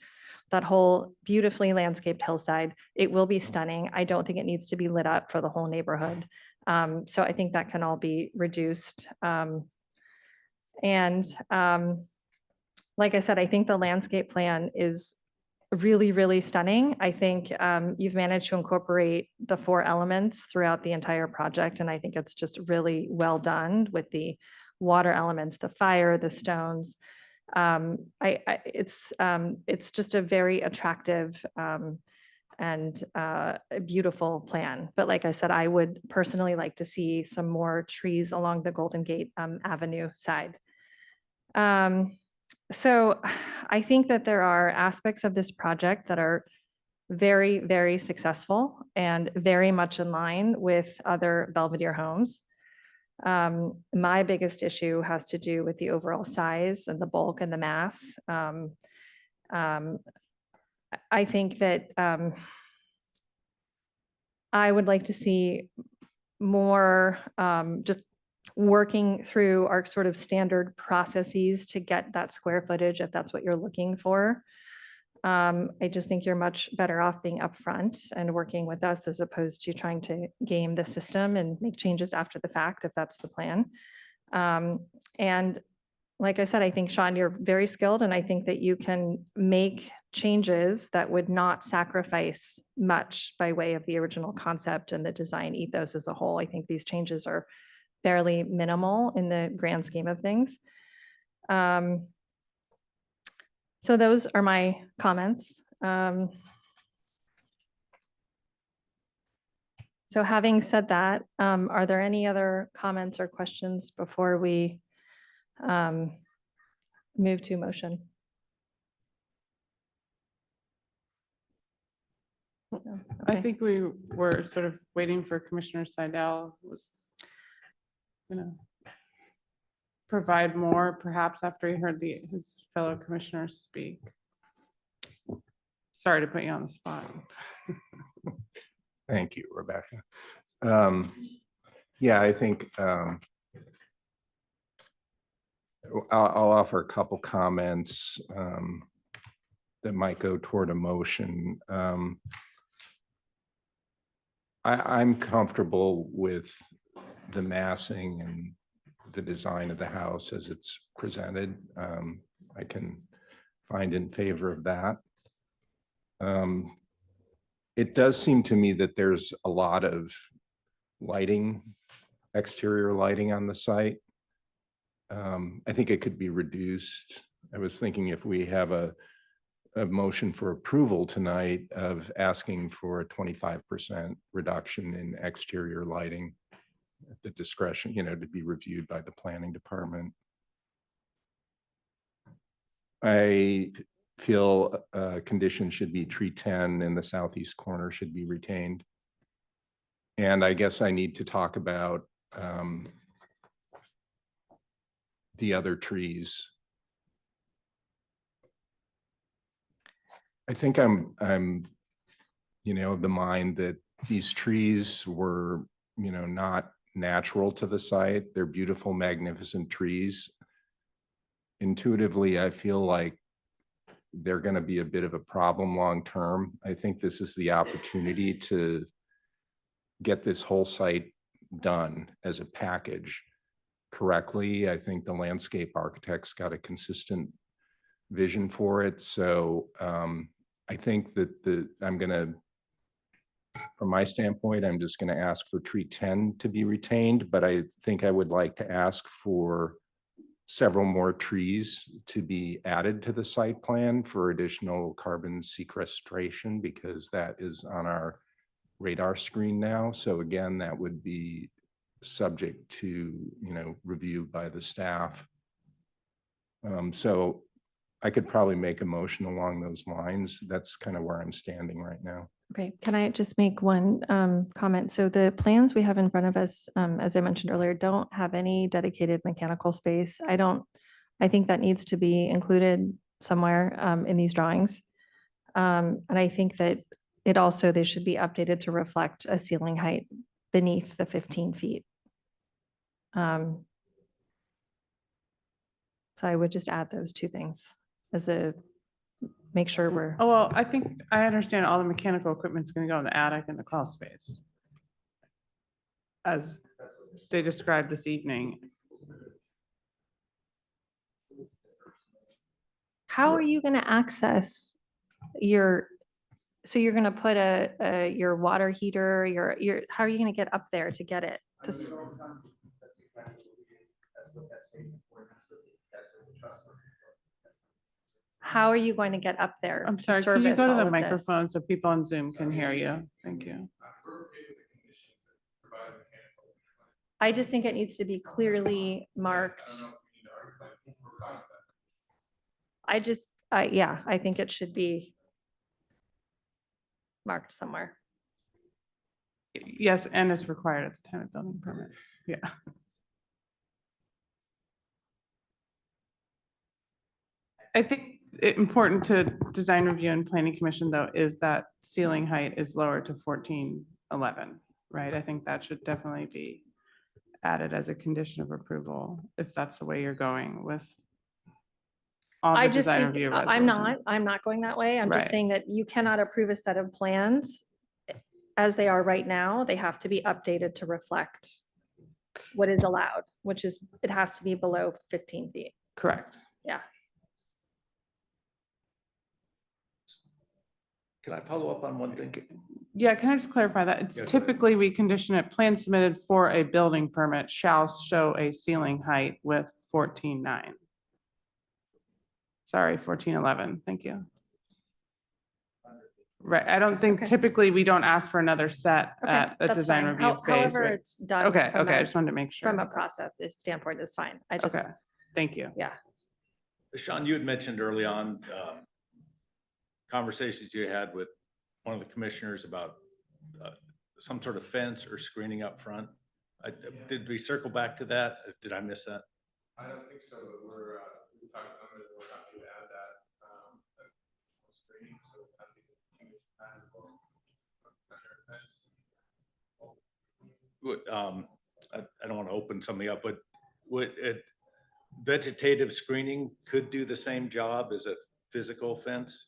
that whole beautifully landscaped hillside, it will be stunning. I don't think it needs to be lit up for the whole neighborhood. So I think that can all be reduced. Like I said, I think the landscape plan is really, really stunning. I think you've managed to incorporate the 4 elements throughout the entire project. And I think it's just really well done with the water elements, the fire, the stones. It's just a very attractive and a beautiful plan. But like I said, I would personally like to see some more trees along the Golden Gate Avenue side. So I think that there are aspects of this project that are very, very successful and very much in line with other Belvedere homes. My biggest issue has to do with the overall size and the bulk and the mass. I think that I would like to see more just working through our sort of standard processes to get that square footage if that's what you're looking for. I just think you're much better off being upfront and working with us as opposed to trying to game the system and make changes after the fact, if that's the plan. And like I said, I think, Sean, you're very skilled, and I think that you can make changes that would not sacrifice much by way of the original concept and the design ethos as a whole. I think these changes are fairly minimal in the grand scheme of things. So those are my comments. So So having said that, are there any other comments or questions before we move to motion? No? I Okay. think we were sort of waiting for Commissioner Seidel was gonna provide more perhaps after he heard his fellow commissioners speak. Sorry to put you on the spot. Thank you, Rebecca. Yeah, I think I'll offer a couple comments that might go toward a motion. I'm comfortable with the massing and the design of the house as it's presented. I can find in favor of that. It does seem to me that there's a lot of lighting, exterior lighting on the site. I think it could be reduced. I was thinking if we have a motion for approval tonight of asking for a 25% reduction in exterior lighting at the discretion, to be reviewed by the planning department. I feel condition should be tree 10 in the southeast corner should be retained. And I guess I need to talk about the other trees. I think I'm of the mind that these trees were, not natural to the site. They're beautiful, magnificent trees. Intuitively, I feel like they're going to be a bit of a problem long-term. I think this is the opportunity to get this whole site done as a package correctly. I think the landscape architect's got a consistent vision for it. So I think that from my standpoint, I'm just going to ask for tree 10 to be retained, but I think I would like to ask for several more trees to be added to the site plan for additional carbon sequestration, because that is on our radar screen now. So again, that would be subject to, review by the staff. So I could probably make a motion along those lines. That's kind of where I'm standing right now. Okay, can I just make one comment? So the plans we have in front of us, as I mentioned earlier, don't have any dedicated mechanical space. I think that needs to be included somewhere in these drawings. And I think that they should be updated to reflect a ceiling height beneath the 15 feet. So I would just add those two things make sure we're. Oh, well, I think I understand all the mechanical equipment's gonna go in the attic and the crawl space, as they described this evening. How are you going to access so you're going to put your water heater, how are you going to get up there to get it? How are you going to get up there? I'm to sorry, can you service go to all the of this? microphone so people on Zoom can hear you? Thank you. I just think it needs to be clearly marked. I think it should be marked somewhere. Yes, and it's required at the time of building permit. Yeah. I think important to design review and planning commission, though, is that ceiling height is lower to 1411, right? I think that should definitely be added as a condition of approval, if that's the way you're going with all I the just design think, review. I'm resolutions. not going that way. I'm Right. just saying that you cannot approve a set of plans as they are right now. They have to be updated to reflect what is allowed, which is, it has to be below 15 feet. Correct. Yeah. Can I follow up on one thing? Yeah, can I just clarify that? It's Yeah, go ahead. typically we condition it, plan submitted for a building permit shall show a ceiling height with 14.9. Sorry, 14.11. Thank you. Right, I don't think Okay. typically we don't ask for another set Okay, at a that's design fine. review phase, However, right? it's done. Okay, from okay, I a- just wanted to make sure. From a process standpoint, it's fine. I just, Okay, thank you. yeah. Sean, you had mentioned early on, conversations you had with one of the commissioners about some sort of fence or screening up front. Did we circle back to that? Did I miss that? I don't think so, but we talked about it, we're happy to add that, screening, so happy to change that as well. I don't want to open something up, but would vegetative screening could do the same job as a physical fence?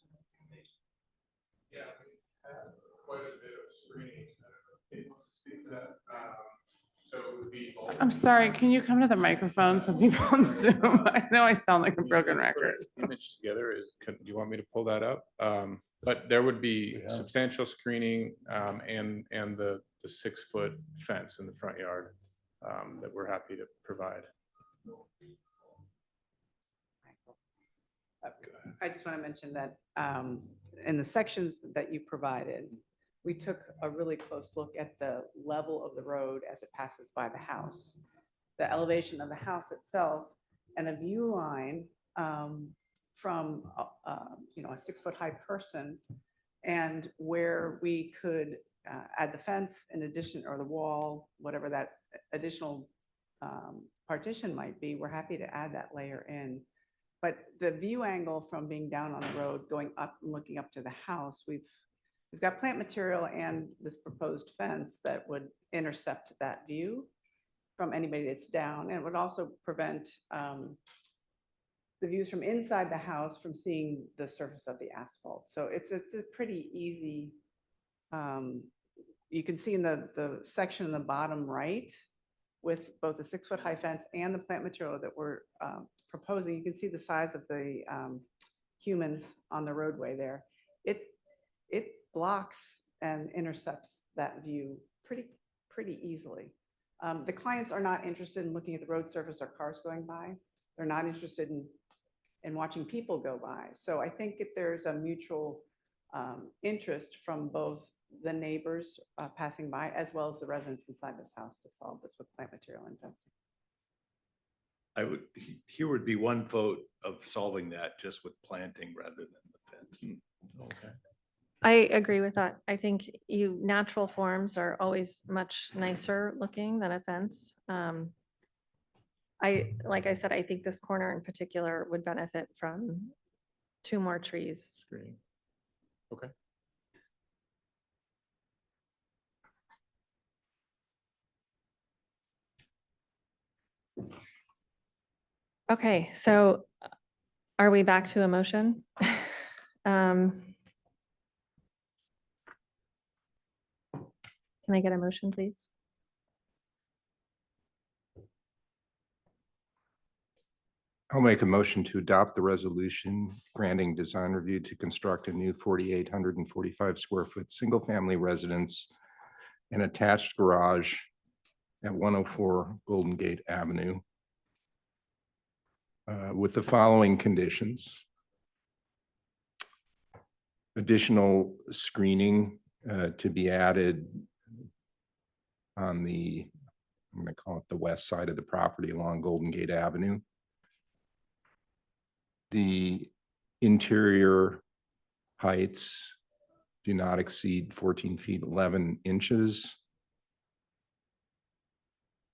Yeah, we have quite a bit of screening. It wants to speak to that. So it would be. I'm sorry, can you come to the microphone so people on Zoom? I know I sound like a broken record. Image together do you want me to pull that up? But there would be substantial screening and the 6-foot fence in the front yard that we're happy to provide. I just want to mention that in the sections that you provided, we took a really close look at the level of the road as it passes by the house, the elevation of the house itself, and a view line from a 6-foot high person, and where we could add the fence in addition, or the wall, whatever that additional partition might be. We're happy to add that layer in. But the view angle from being down on the road, going up and looking up to the house, we've got plant material and this proposed fence that would intercept that view from anybody that's down, and would also prevent the views from inside the house from seeing the surface of the asphalt. So it's a pretty easy, you can see in the section in the bottom right with both the 6-foot high fence and the plant material that we're proposing, you can see the size of the humans on the roadway there. It blocks and intercepts that view pretty easily. The clients are not interested in looking at the road surface or cars going by. They're not interested in watching people go by. So I think if there's a mutual interest from both the neighbors passing by, as well as the residents inside this house, to solve this with plant material and fencing. Here would be one vote of solving that just with planting rather than the fence. Okay. I agree with that. I think natural forms are always much nicer looking than a fence. Like I said, I think this corner in particular would benefit from 2 more trees. Screening. Okay. Okay, so are we back to a motion? Can I get a motion, please? I'll make a motion to adopt the resolution granting design review to construct a new 4,845 square foot single-family residence and attached garage at 104 Golden Gate Avenue with the following conditions. Additional screening to be added on the, I'm going to call it the west side of the property along Golden Gate Avenue. The interior heights do not exceed 14 feet 11 inches.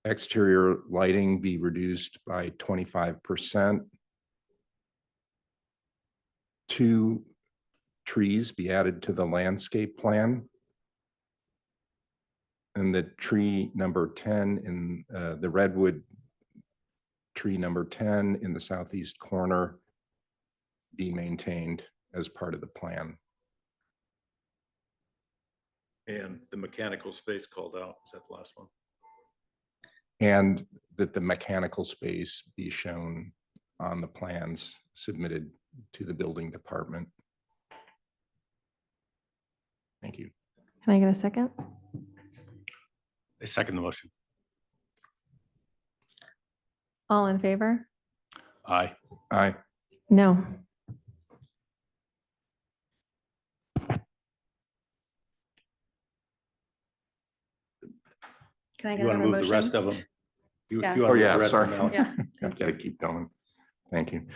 Exterior lighting be reduced by 25%. 2 trees be added to the landscape plan. And the tree number 10 in the redwood tree number 10 in the southeast corner be maintained as part of the plan. And the mechanical space called out, is that the last one? And that the mechanical space be shown on the plans submitted to the building department. Thank you. Can I get a second? I second the motion. All in favor? Aye. Aye. No. Can I You get want to another move the rest motion? of them? You Yeah. you wanna Oh, move the yeah, rest of sorry. them out? Yeah, I've got to keep going. Thank you.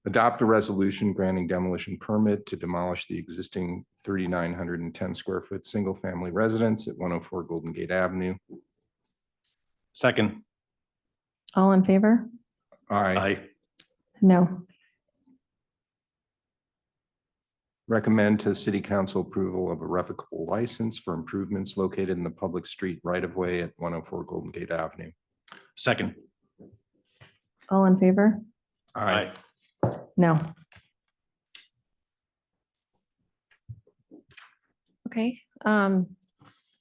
Adopt a resolution granting demolition permit to demolish the existing 3,910 square foot single-family residence at 104 Golden Gate Avenue. Second. all in favor? I No. recommend to City Council approval of a revocable license for improvements located in the public street right-of-way at 104 Golden Gate Avenue. Second. All in favor? Aye. No. Okay,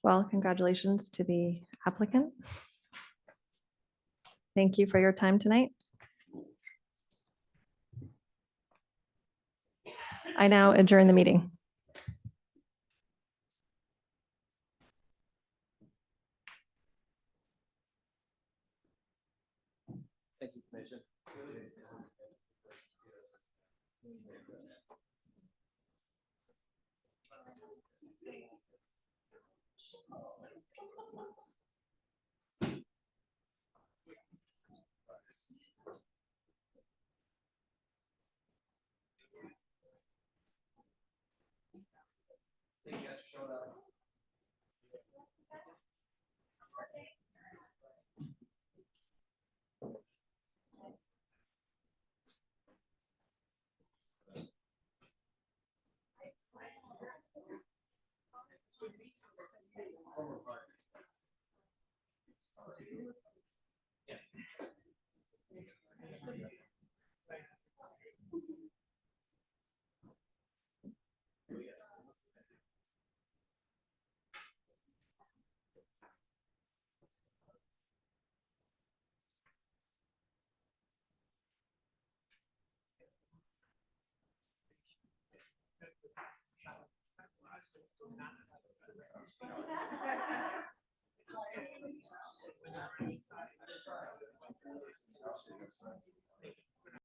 well, congratulations to the applicant. Thank you for your time tonight. I now adjourn the meeting. Thank you, Commissioner.